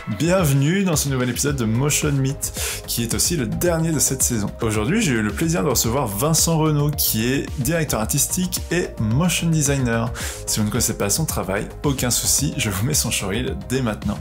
Bienvenue dans ce nouvel épisode de Motion Meet, qui est aussi le dernier de cette saison. Aujourd'hui, j'ai eu le plaisir de recevoir Vincent Renaud, qui est directeur artistique et motion designer. Si vous ne connaissez pas son travail, aucun souci, je vous mets son showreel dès maintenant.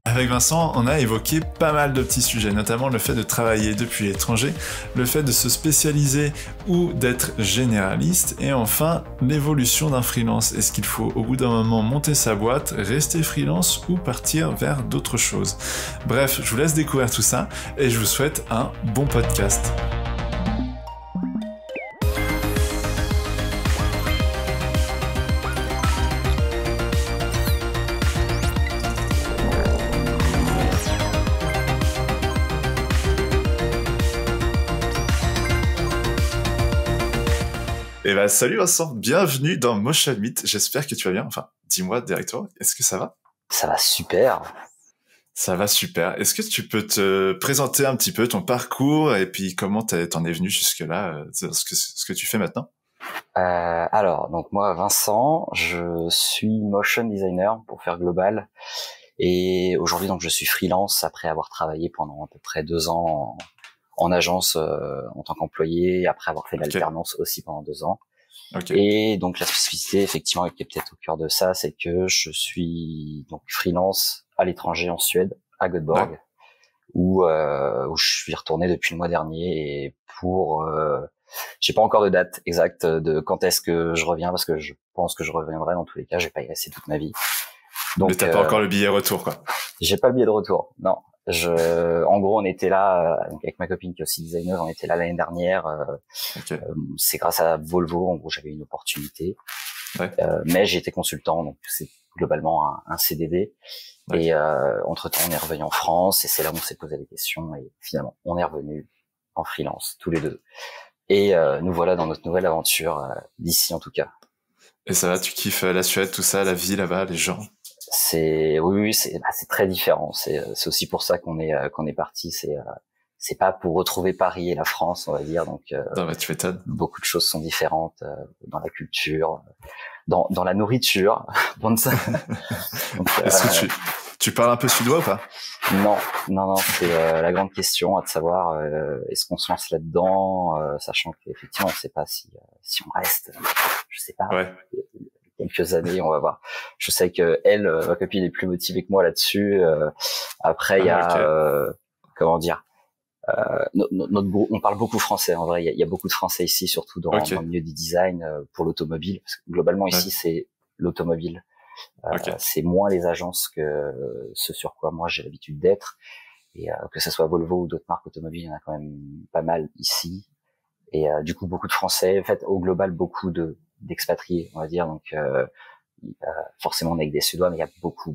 Avec Vincent, on a évoqué pas mal de petits sujets, notamment le fait de travailler depuis l'étranger, le fait de se spécialiser ou d'être généraliste, et enfin l'évolution d'un freelance. Est-ce qu'il faut au bout d'un moment monter sa boîte, rester freelance ou partir vers d'autres choses? Bref, je vous laisse découvrir tout ça et je vous souhaite un bon podcast. Eh ben, salut Vincent, bienvenue dans Motion Meet, j'espère que tu vas bien, enfin, dis-moi directement, est-ce que ça va? Ça va super. Ça va super, est-ce que tu peux te présenter un petit peu ton parcours et puis comment t'en es venu jusque-là, ce que tu fais maintenant? Alors, donc moi, Vincent, je suis motion designer pour faire global, et aujourd'hui, donc, je suis freelance après avoir travaillé pendant à peu près 2 ans en agence en tant qu'employé, après avoir fait de l'alternance aussi pendant 2 ans. Et donc la spécificité, effectivement, qui est peut-être au cœur de ça, c'est que je suis donc freelance à l'étranger en Suède, à Göteborg, où je suis retourné depuis le mois dernier, et pour j'ai pas encore de date exacte de quand est-ce que je reviens, parce que je pense que je reviendrai dans tous les cas, je vais pas y rester toute ma vie. Donc, mais t'as pas encore le billet retour, quoi. J'ai pas le billet de retour, non. En gros, on était là avec ma copine qui est aussi designer, on était là l'année dernière. C'est grâce à Volvo, en gros, j'avais une opportunité. Mais j'ai été consultant, donc c'est globalement un CDD. Et entre-temps, on est revenu en France, et c'est là où on s'est posé les questions, et finalement, on est revenu en freelance tous les deux. Et nous voilà dans notre nouvelle aventure d'ici, en tout cas. Et ça va, tu kiffes la Suède, tout ça, la vie là-bas, les gens? Oui, c'est très différent. C'est aussi pour ça qu'on est parti. C'est pas pour retrouver Paris et la France, on va dire. Donc non, bah, tu m'étonnes. Beaucoup de choses sont différentes dans la culture, dans la nourriture. Donc, est-ce que tu parles un peu suédois ou pas? Non, c'est la grande question, à de savoir est-ce qu'on se lance là-dedans, sachant qu'effectivement on sait pas si on reste, je sais pas. Quelques années, on va voir. Je sais que ma copine est plus motivée que moi là-dessus. Après, il y a comment dire, notre groupe, on parle beaucoup français. En vrai, il y a beaucoup de français ici, surtout dans le milieu du design pour l'automobile. Parce que globalement ici, c'est l'automobile. C'est moins les agences que ce sur quoi moi j'ai l'habitude d'être. Et que ce soit Volvo ou d'autres marques automobiles, il y en a quand même pas mal ici. Et du coup, beaucoup de Français. En fait, au global, beaucoup d'expatriés, on va dire. Donc, forcément, on est avec des Suédois, mais il y a beaucoup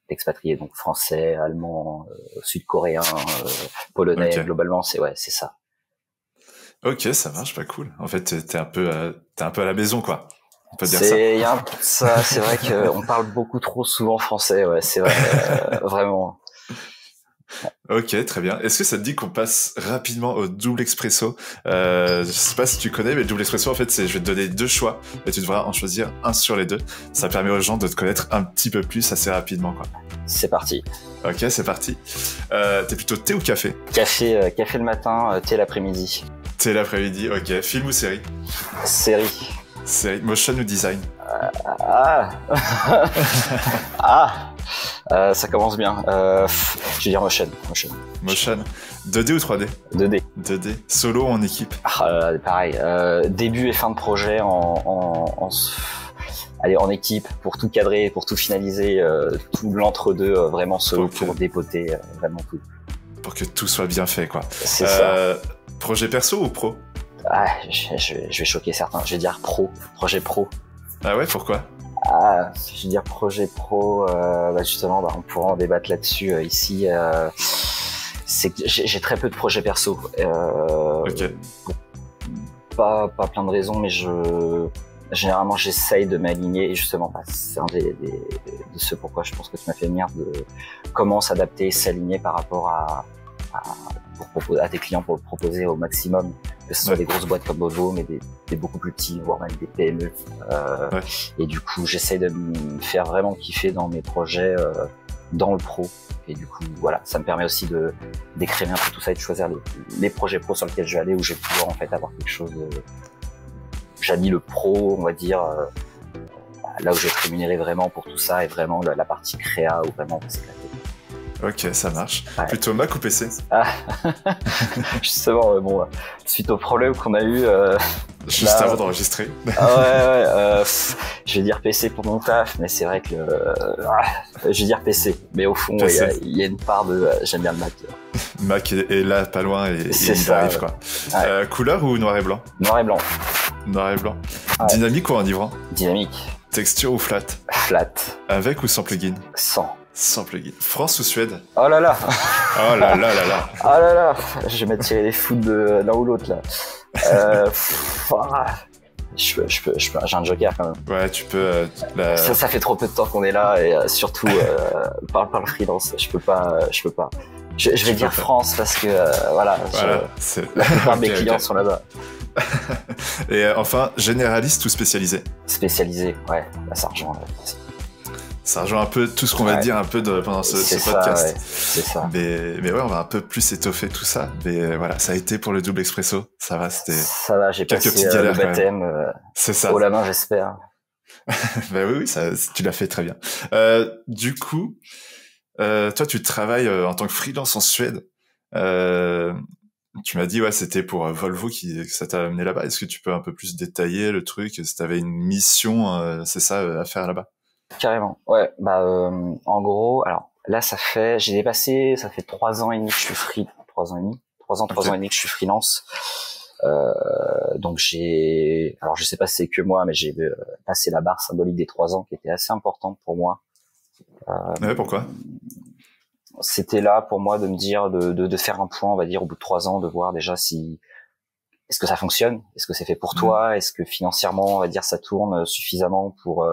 d'expatriés. Donc, Français, Allemands, Sud-Coréens, Polonais. Globalement, c'est ça. Ok, ça marche, pas cool. En fait, t'es un peu à la maison, quoi. On peut dire ça. C'est vrai qu'on parle beaucoup trop souvent français. Ouais, c'est vrai, vraiment. Ok, très bien. Est-ce que ça te dit qu'on passe rapidement au double expresso? Je sais pas si tu connais, mais le double expresso, en fait, je vais te donner 2 choix et tu devras en choisir un sur les 2. Ça permet aux gens de te connaître un petit peu plus assez rapidement, quoi. C'est parti. Ok, c'est parti. T'es plutôt thé ou café? Café le matin, thé l'après-midi. Thé l'après-midi, ok. Film ou série? Série. Motion ou design? Ça commence bien. Je vais dire motion. 2D ou 3D? 2D. 2D. Solo ou en équipe? Pareil. Début et fin de projet allez, en équipe pour tout cadrer, pour tout finaliser, tout l'entre-deux vraiment solo pour dépoter vraiment tout. Pour que tout soit bien fait, quoi. C'est ça. Projet perso ou pro? Je vais choquer certains. Je vais dire pro. Projet pro. Ah ouais, pourquoi? Je vais dire projet pro. Justement, on pourra en débattre là-dessus ici. C'est que j'ai très peu de projets perso. Ok. Pas plein de raisons, mais généralement j'essaye de m'aligner. Et justement, c'est un de ce pourquoi je pense que tu m'as fait venir, de comment s'adapter, s'aligner par rapport à tes clients pour le proposer au maximum, que ce soit des grosses boîtes comme Volvo, mais des beaucoup plus petits, voire même des PME. Et du coup, j'essaye de me faire vraiment kiffer dans mes projets, dans le pro. Et du coup, voilà, ça me permet aussi d'écrémer un peu tout ça et de choisir les projets pro sur lesquels je vais aller, où je vais pouvoir en fait avoir quelque chose de... J'allie le pro, on va dire, là où je vais être rémunéré vraiment pour tout ça, et vraiment la partie créa où vraiment on va s'éclater. Ok, ça marche. Ouais. Plutôt Mac ou PC? Justement, suite au problème qu'on a eu... Juste avant d'enregistrer. Je vais dire PC pour mon taf, mais c'est vrai que je vais dire PC. Mais au fond, il y a une part de... j'aime bien le Mac. Mac est là, pas loin, et il arrive, quoi. Ouais. Couleur ou noir et blanc? Noir et blanc. Noir et blanc. Ouais. Dynamique ou enivrant? Dynamique. Texture ou flat? Flat. Avec ou sans plugin? Sans. Sans plugin. France ou Suède? Oh là là. Oh là là là là. Oh là là. Je vais m'attirer les foudres de l'un ou l'autre, là. J'ai un joker quand même. Ouais, tu peux. Ça fait trop peu de temps qu'on est là, et surtout par le freelance, je peux pas. Je vais dire France parce que la plupart de mes clients sont là-bas. Et enfin, généraliste ou spécialisé? Spécialisé, ouais. Ça rejoint. Ça rejoint un peu tout ce qu'on va dire un peu pendant ce podcast. Ouais, c'est ça. Mais ouais, on va un peu plus étoffer tout ça. Mais voilà, ça a été pour le double expresso. Ça va, ça va, j'ai passé le baptême. C'est ça. Haut la main, j'espère. Oui, tu l'as fait très bien. Du coup, toi, tu travailles en tant que freelance en Suède. Tu m'as dit, c'était pour Volvo que ça t'a amené là-bas. Est-ce que tu peux un peu plus détailler le truc? Si t'avais une mission, c'est ça, à faire là-bas? Carrément. Ouais, en gros, alors là, ça fait 3 ans et demi que je suis 3 ans et demi que je suis freelance. Donc alors je sais pas si c'est que moi, mais j'ai passé la barre symbolique des 3 ans qui était assez importante pour moi. Ouais, pourquoi? C'était là pour moi de me dire, de faire un point, on va dire, au bout de 3 ans, de voir déjà est-ce que ça fonctionne? Est-ce que c'est fait pour toi? Est-ce que financièrement, on va dire, ça tourne suffisamment pour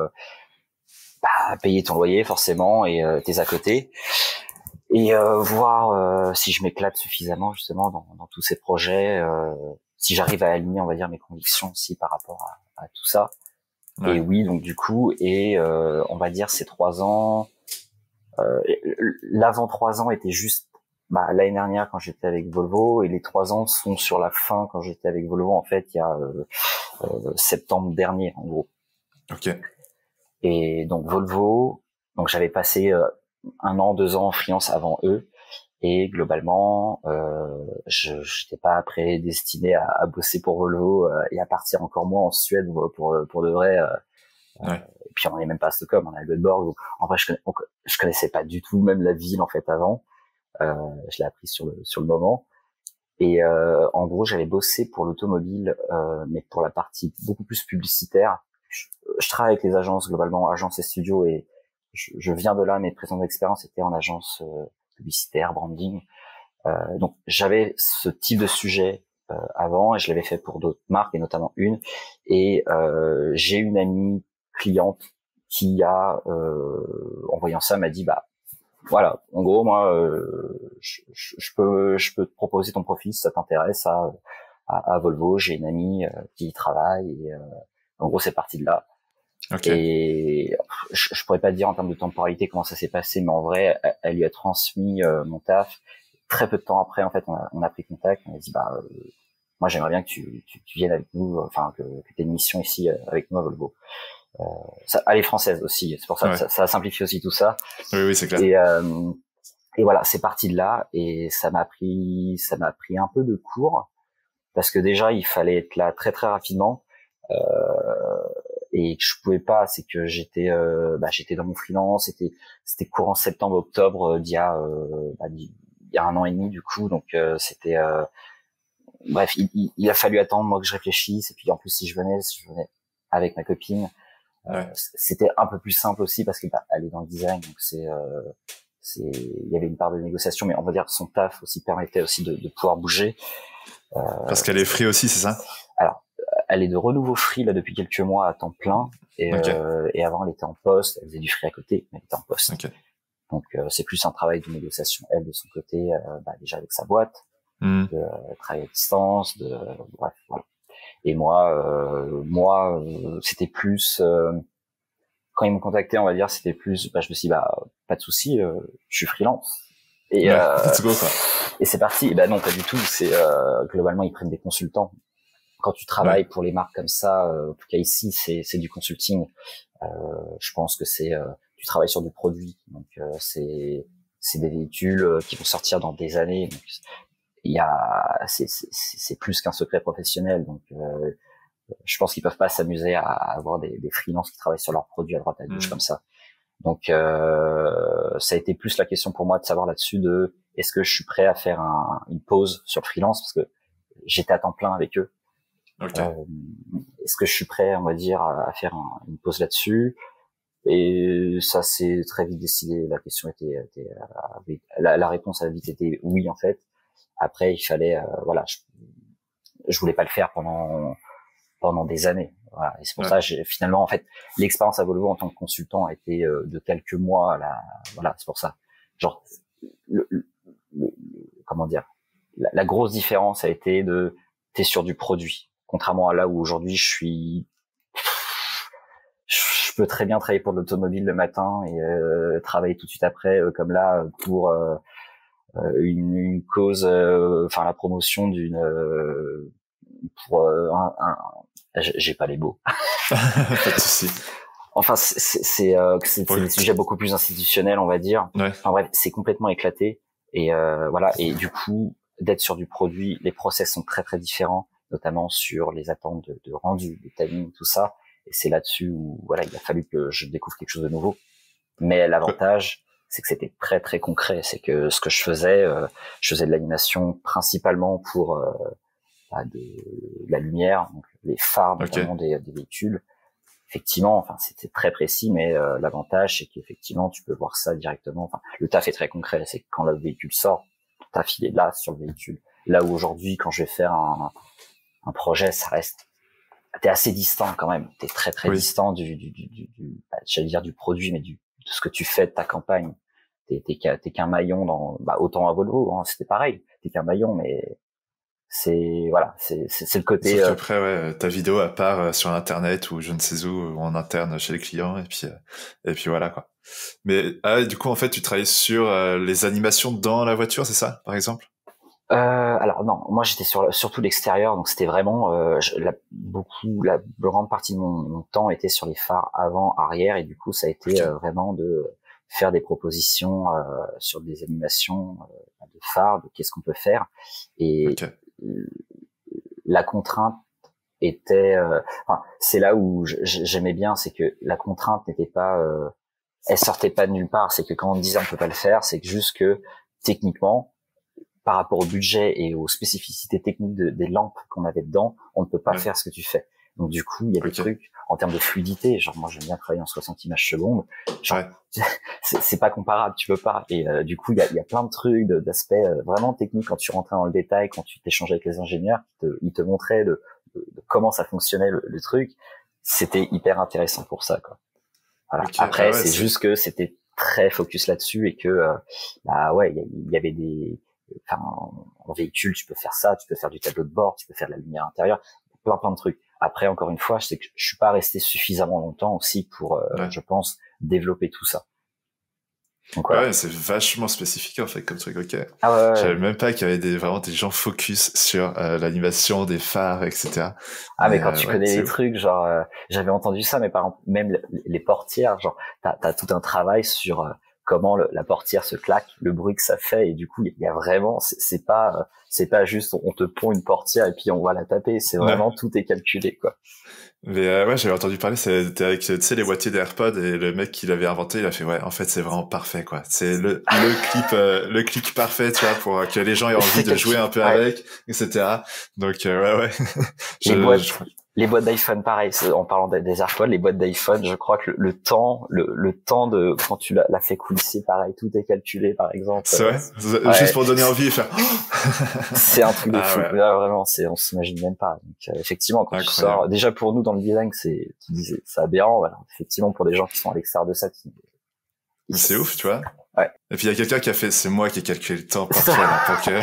payer ton loyer forcément et tes à côté, et voir si je m'éclate suffisamment justement dans tous ces projets, si j'arrive à aligner, on va dire, mes convictions aussi par rapport à tout ça. Ouais. Et oui, donc du coup, on va dire ces 3 ans, l'avant 3 ans était juste l'année dernière quand j'étais avec Volvo, et les 3 ans sont sur la fin quand j'étais avec Volvo, en fait, il y a septembre dernier en gros. Ok. Et donc Volvo, donc j'avais passé 1 an, 2 ans en freelance avant eux, et globalement je n'étais pas prédestiné à bosser pour Volvo et à partir encore moins en Suède pour de vrai. Ouais. Et puis on n'est même pas à Stockholm, on est à Göteborg. En vrai, je connaissais pas du tout même la ville en fait avant. Je l'ai appris sur le moment. Et en gros, j'avais bossé pour l'automobile, mais pour la partie beaucoup plus publicitaire. Je travaille avec les agences, globalement, agences et studios, et je viens de là, mes précédentes expériences étaient en agence publicitaire, branding. Donc j'avais ce type de sujet avant, et je l'avais fait pour d'autres marques, et notamment une. Et j'ai une amie cliente qui a, en voyant ça, m'a dit, voilà, en gros, moi, je peux te proposer ton profil si ça t'intéresse à Volvo. J'ai une amie qui y travaille, et en gros, c'est parti de là. Okay. Et je pourrais pas te dire en termes de temporalité comment ça s'est passé, mais en vrai, elle lui a transmis mon taf. Très peu de temps après, en fait, on a pris contact. On a dit, moi, j'aimerais bien que tu viennes avec nous, enfin, que tu aies une mission ici avec nous à Volvo. Elle est française aussi, c'est pour ça que ça simplifie aussi tout ça. Oui, c'est clair. Et voilà, c'est parti de là, et ça m'a pris un peu de cours, parce que déjà il fallait être là très très rapidement, et que je pouvais pas, c'est que j'étais dans mon freelance, c'était courant septembre-octobre d'il y a 1 an et demi du coup, donc c'était bref, il a fallu attendre moi que je réfléchisse, et puis en plus si je venais avec ma copine, c'était un peu plus simple aussi parce que elle est dans le design, donc il y avait une part de négociation, mais on va dire son taf aussi permettait aussi de pouvoir bouger. Parce qu'elle est free aussi, c'est ça? Alors, elle est de renouveau free là depuis quelques mois à temps plein, et avant elle était en poste, elle faisait du free à côté, mais elle était en poste. Donc c'est plus un travail de négociation, elle de son côté, déjà avec sa boîte, de travail à distance, bref, voilà. Et moi, c'était plus quand ils m'ont contacté, on va dire, c'était plus, je me suis dit, pas de souci, je suis freelance. Et et c'est parti. Et non, pas du tout. C'est globalement ils prennent des consultants. Quand tu travailles pour les marques comme ça, en tout cas ici, c'est du consulting. Je pense que tu travailles sur du produit, donc c'est des véhicules qui vont sortir dans des années. Donc, c'est plus qu'un secret professionnel, donc je pense qu'ils peuvent pas s'amuser à avoir des freelances qui travaillent sur leurs produits à droite à gauche comme ça. Donc ça a été plus la question pour moi de savoir là-dessus de est-ce que je suis prêt à faire une pause sur le freelance, parce que j'étais à temps plein avec eux. Est-ce que je suis prêt, on va dire, à faire une pause là-dessus? Et ça s'est très vite décidé. La question la réponse a vite été oui en fait. Après il fallait je voulais pas le faire pendant des années. Voilà. Et c'est pour ça finalement en fait l'expérience à Volvo en tant que consultant a été de quelques mois voilà, c'est pour ça. Genre comment dire, la grosse différence a été t'es sur du produit, contrairement à là où aujourd'hui je peux très bien travailler pour l'automobile le matin et travailler tout de suite après comme là pour une cause, la promotion pour j'ai pas les mots. Pas de souci. Enfin, c'est des sujets beaucoup plus institutionnels, on va dire. Enfin bref, c'est complètement éclaté, et voilà. Et du coup, d'être sur du produit, les process sont très très différents, notamment sur les attentes de rendu, de timing, tout ça. Et c'est là-dessus où voilà, il a fallu que je découvre quelque chose de nouveau. Mais l'avantage, c'est que c'était très très concret. C'est que ce que je faisais de l'animation principalement pour de la lumière, donc les phares notamment des véhicules. Effectivement, c'était très précis, mais l'avantage c'est qu'effectivement tu peux voir ça directement. Enfin, le taf est très concret. C'est que quand le véhicule sort, le taf il est là sur le véhicule. Là où aujourd'hui, quand je vais faire un projet, ça reste, t'es assez distant quand même. T'es très très distant j'allais dire du produit, mais de ce que tu fais de ta campagne. T'es qu'un maillon dans, autant à Volvo, hein, c'était pareil. T'es qu'un maillon, mais c'est le côté. Sauf qu'après, ta vidéo à part sur Internet ou je ne sais où, ou en interne chez les clients, et puis voilà quoi. Mais du coup en fait tu travailles sur les animations dans la voiture, c'est ça, par exemple? Alors non, moi j'étais surtout l'extérieur, donc c'était vraiment la grande partie de mon temps était sur les phares avant, arrière, et du coup ça a été vraiment de faire des propositions sur des animations de phares, de qu'est-ce qu'on peut faire, et la contrainte était, c'est là où j'aimais bien, c'est que la contrainte n'était pas, elle sortait pas de nulle part. C'est que quand on disait on peut pas le faire, c'est que juste que techniquement, par rapport au budget et aux spécificités techniques des lampes qu'on avait dedans, on ne peut pas faire ce que tu fais. Donc du coup, il y a des trucs en termes de fluidité, genre moi j'aime bien travailler en 60 images secondes, genre c'est pas comparable, tu peux pas. Et du coup, il y a plein de trucs, d'aspects vraiment techniques quand tu rentrais dans le détail, quand tu t'échangeais avec les ingénieurs, ils te montraient de comment ça fonctionnait le truc. C'était hyper intéressant pour ça, quoi. Voilà. Après, c'est juste que c'était très focus là-dessus, et que il y avait des, en véhicule, tu peux faire ça, tu peux faire du tableau de bord, tu peux faire de la lumière intérieure, plein de trucs. Après, encore une fois, je sais que je suis pas resté suffisamment longtemps aussi pour, je pense, développer tout ça. Donc, voilà. Ouais, c'est vachement spécifique en fait comme truc, ok. Ah ouais, Je savais même pas qu'il y avait vraiment des gens focus sur l'animation des phares, etc. Ah, mais quand tu ouais, connais c'est les ouf. trucs, genre, j'avais entendu ça, mais par exemple, même les portières, genre, t'as tout un travail sur comment la portière se claque, le bruit que ça fait, et du coup, il y a vraiment, c'est pas juste on te pond une portière et puis on va la taper, c'est Ouais. vraiment tout est calculé, quoi. Mais ouais, j'avais entendu parler, c'était avec, tu sais, les boîtiers d'AirPods et le mec qui l'avait inventé, il a fait, ouais, en fait, c'est vraiment parfait, quoi. C'est le clip parfait, tu vois, pour que les gens aient envie de jouer un peu Ouais. avec, etc. Donc, ouais. Les Je, boîtes, je- les boîtes d'iPhone, pareil, en parlant des AirPods, les boîtes d'iPhone, je crois que le temps de, quand tu la fais coulisser, pareil, tout est calculé, par exemple. C'est vrai? Juste Ouais. pour donner envie et faire, C'est un truc de ah fou. ouais, Là, vraiment, on s'imagine même pas. Donc, effectivement, quand tu incroyable. sors, déjà pour nous dans le design, tu disais, c'est aberrant. Voilà. Effectivement, pour des gens qui sont à l'extérieur de ça, Mais c'est ouf, tu vois. ouais. Et puis il y a quelqu'un qui a fait, c'est moi qui ai calculé le temps parfait là,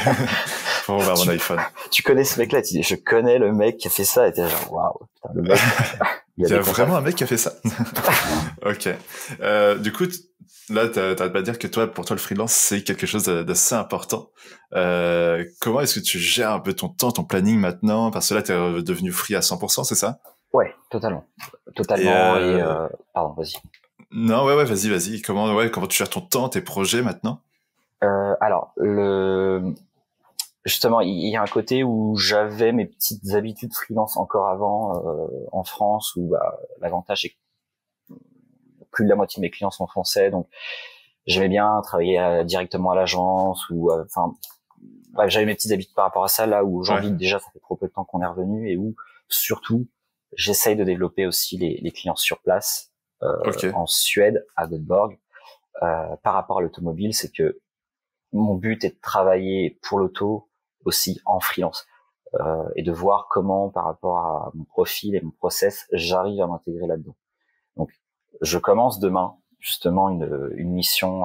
pour ouvrir mon iPhone. Tu connais ce mec-là, tu dis, je connais le mec qui a fait ça, et t'es genre, waouh, putain, le mec, Il y a vraiment un mec qui a fait ça. Ok. Du coup, là, t'arrêtes pas de dire que pour toi, le freelance, c'est quelque chose d'assez important. Comment est-ce que tu gères un peu ton temps, ton planning maintenant? Parce que là, t'es devenu free à 100%, c'est ça? Ouais, totalement. Et Totalement, pardon, vas-y. non, ouais, vas-y. Comment tu gères ton temps, tes projets maintenant? Alors, justement, il y a un côté où j'avais mes petites habitudes freelance encore avant, en France, où, l'avantage c'est que plus de la moitié de mes clients sont français, donc j'aimais bien travailler directement à l'agence ou enfin bref, j'avais mes petites habitudes par rapport à ça, là où aujourd'hui déjà ça fait trop peu de temps qu'on est revenu, et où surtout j'essaye de développer aussi les clients sur place en Suède à Göteborg. Par rapport à l'automobile, c'est que mon but est de travailler pour l'auto aussi en freelance et de voir comment par rapport à mon profil et mon process j'arrive à m'intégrer là-dedans. Donc je commence demain justement une mission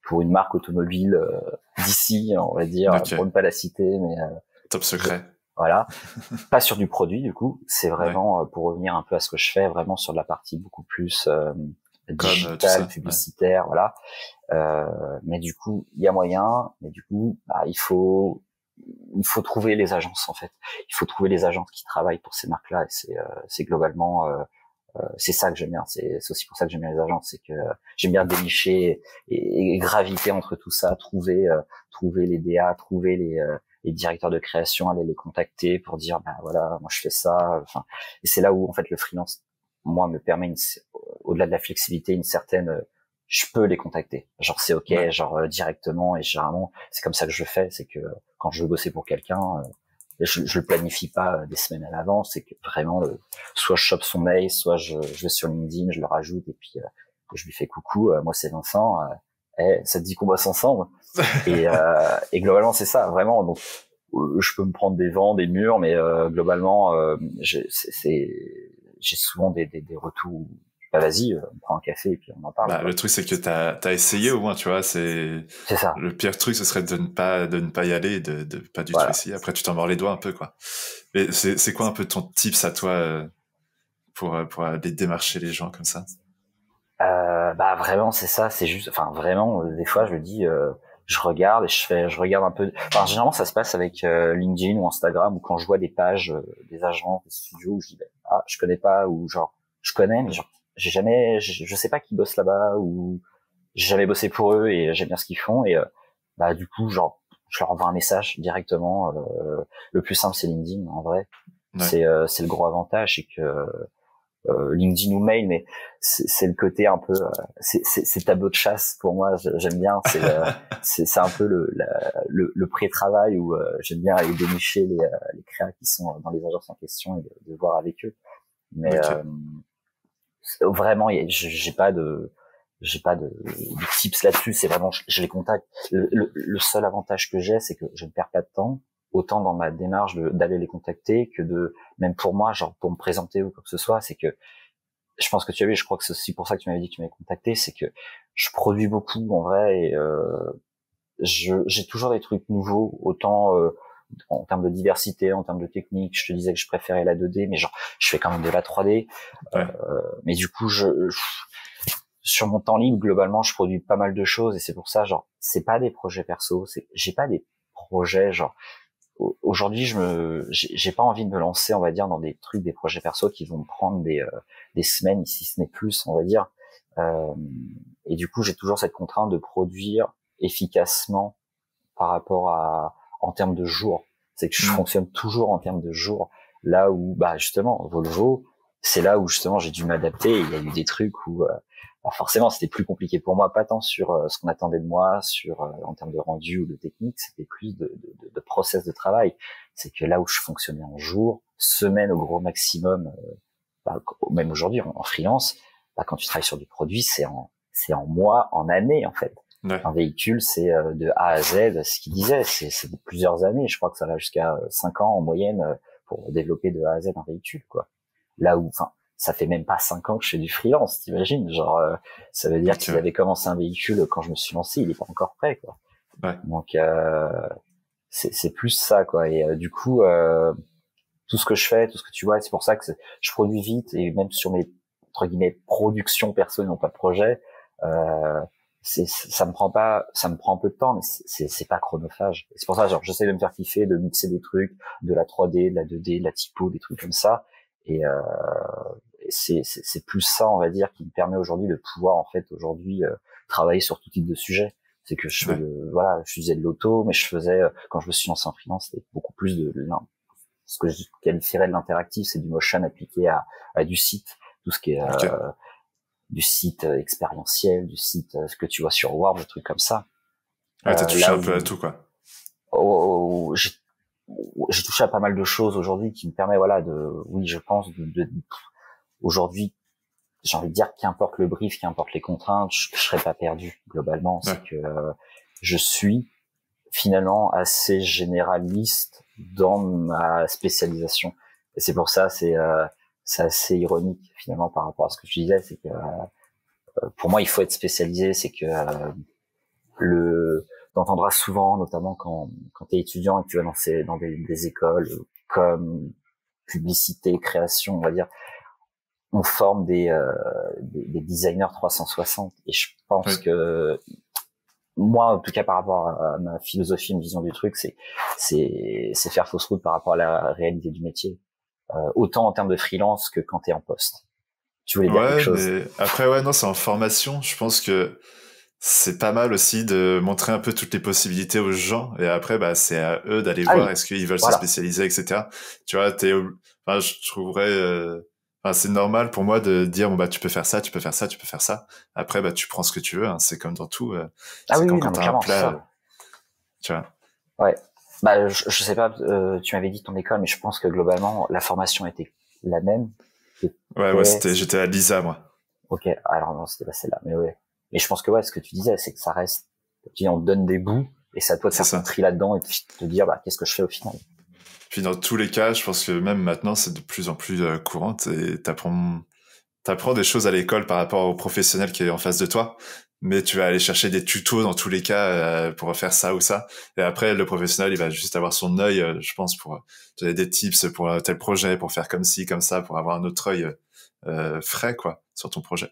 pour une marque automobile d'ici, on va dire, pour ne pas la citer, mais top secret. Voilà, pas sur du produit du coup, c'est vraiment pour revenir un peu à ce que je fais, vraiment sur de la partie beaucoup plus digitale, publicitaire, voilà. Mais du coup, il y a moyen, mais du coup, il faut trouver les agences en fait. Il faut trouver les agences qui travaillent pour ces marques-là, et c'est globalement c'est ça que j'aime bien. C'est aussi pour ça que j'aime bien les agences, c'est que j'aime bien dénicher et graviter entre tout ça, trouver les DA, trouver les directeurs de création, aller les contacter pour dire voilà, moi je fais ça. Enfin, et c'est là où en fait le freelance, moi, me permet au-delà de la flexibilité, une certaine je peux les contacter. Genre c'est ok, genre directement, et généralement c'est comme ça que je fais, c'est que quand je veux bosser pour quelqu'un, je le planifie pas des semaines à l'avance, c'est que vraiment soit je chope son mail, soit je vais sur LinkedIn, je le rajoute et puis je lui fais coucou, moi c'est Vincent, ça te dit qu'on bosse ensemble? Et globalement c'est ça vraiment. Donc je peux me prendre des vents, des murs, mais globalement j'ai souvent des retours. Vas-y, on prend un café et puis on en parle. Le truc c'est que t'as essayé au moins, tu vois. C'est ça. Le pire truc, ce serait de ne pas y aller, de pas du tout essayer. Après, tu t'en mords les doigts un peu, quoi. Mais c'est quoi un peu ton tips à toi pour aller démarcher les gens comme ça? Vraiment c'est ça, c'est juste, enfin vraiment des fois je me dis je regarde et je regarde un peu. Enfin généralement ça se passe avec LinkedIn ou Instagram, ou quand je vois des pages des agents, des studios, où je dis je connais pas, ou genre je connais mais genre je sais pas qui bosse là-bas, ou j'ai jamais bossé pour eux et j'aime bien ce qu'ils font, et du coup genre je leur envoie un message directement. Le plus simple c'est LinkedIn en vrai. C'est le gros avantage, c'est que LinkedIn ou mail, mais c'est le côté un peu c'est tableau de chasse pour moi, j'aime bien. C'est un peu le pré-travail où j'aime bien aller dénicher les créas qui sont dans les agences en question et de voir avec eux. Mais vraiment j'ai pas de tips là-dessus, c'est vraiment je les contacte. Le seul avantage que j'ai, c'est que je ne perds pas de temps, autant dans ma démarche d'aller les contacter que même pour moi, genre pour me présenter ou quoi que ce soit. C'est que je pense que tu as vu, je crois que c'est aussi pour ça que tu m'avais dit que tu m'avais contacté, c'est que je produis beaucoup en vrai, et j'ai toujours des trucs nouveaux, autant en termes de diversité, en termes de technique. Je te disais que je préférais la 2D, mais genre je fais quand même de la 3D. Mais du coup je sur mon temps libre, globalement, je produis pas mal de choses, et c'est pour ça, genre, c'est pas des projets perso, j'ai pas des projets, genre, aujourd'hui, j'ai pas envie de me lancer, on va dire, dans des trucs, des projets perso qui vont me prendre des semaines, si ce n'est plus, on va dire. Et du coup, j'ai toujours cette contrainte de produire efficacement par rapport en termes de jours. C'est que je fonctionne toujours en termes de jours. Là où, bah, justement, Volvo, c'est là où, justement, j'ai dû m'adapter. Il y a eu des trucs où, forcément, c'était plus compliqué pour moi, pas tant sur ce qu'on attendait de moi, en termes de rendu ou de technique, c'était plus de process de travail. C'est que là où je fonctionnais en jours, semaine au gros maximum, même aujourd'hui, en freelance, quand tu travailles sur du produit, c'est en mois, en années, en fait. Ouais. Un véhicule, c'est de A à Z, ce qu'il disait, c'est plusieurs années. Je crois que ça va jusqu'à 5 ans en moyenne pour développer de A à Z un véhicule, quoi. Là où, enfin, ça fait même pas 5 ans que je fais du freelance, t'imagines? Genre, ça veut dire que si j'avais commencé un véhicule quand je me suis lancé, il est pas encore prêt, quoi. Ouais. Donc, c'est plus ça, quoi. Et du coup, tout ce que je fais, tout ce que tu vois, c'est pour ça que je produis vite, et même sur mes, entre guillemets, productions perso, non pas projet, ça me prend un peu de temps, mais c'est pas chronophage. C'est pour ça, genre, j'essaie de me faire kiffer, de mixer des trucs, de la 3D, de la 2D, de la typo, des trucs comme ça. Et c'est plus ça, on va dire, qui me permet aujourd'hui de pouvoir, en fait, travailler sur tout type de sujet. C'est que je faisais de l'auto, mais je faisais, quand je me suis lancé en freelance, c'était beaucoup plus ce que je qualifierais de l'interactif, c'est du motion appliqué à du site, tout ce qui est du site expérientiel, du site ce que tu vois sur Word, des trucs comme ça. Ouais, t'as touché un peu à tout, quoi. J'ai touché à pas mal de choses aujourd'hui qui me permet, je pense, aujourd'hui, j'ai envie de dire, qu'importe le brief, qu'importe les contraintes, je serais pas perdu, globalement. Ouais. C'est que je suis finalement assez généraliste dans ma spécialisation. Et c'est pour ça, c'est assez ironique, finalement, par rapport à ce que je disais, c'est que pour moi, il faut être spécialisé, c'est que t'entendras souvent, notamment quand t'es étudiant et que tu vas dans des écoles comme publicité, création, on va dire, on forme des designers 360, et je pense que moi, en tout cas, par rapport à ma philosophie, une vision du truc, c'est faire fausse route par rapport à la réalité du métier, autant en termes de freelance que quand t'es en poste. Tu voulais dire quelque chose? Mais après, non, c'est en formation. Je pense que c'est pas mal aussi de montrer un peu toutes les possibilités aux gens, et après, bah, c'est à eux d'aller voir est-ce qu'ils veulent se spécialiser, etc. Tu vois, je trouverais, c'est normal pour moi de dire, bon, bah, tu peux faire ça, tu peux faire ça, tu peux faire ça. Après, bah, tu prends ce que tu veux, hein. C'est comme dans tout. C'est quand non, t'as un plat, tu vois. Ouais. Bah, je sais pas, tu m'avais dit ton école, mais je pense que globalement, la formation était la même. Ouais, j'étais à l'ISA, moi. Ok. Alors, non, c'était pas celle-là, mais ouais. Mais je pense que ce que tu disais, c'est que ça reste, on te donne des bouts, et c'est à toi de faire ton tri là-dedans et de te dire, qu'est-ce que je fais au final. Puis dans tous les cas, je pense que même maintenant, c'est de plus en plus courant, et t'apprends des choses à l'école par rapport au professionnel qui est en face de toi, mais tu vas aller chercher des tutos dans tous les cas pour faire ça ou ça. Et après, le professionnel, il va juste avoir son œil, je pense, pour donner des tips pour tel projet, pour faire comme ci, comme ça, pour avoir un autre œil frais, quoi, sur ton projet.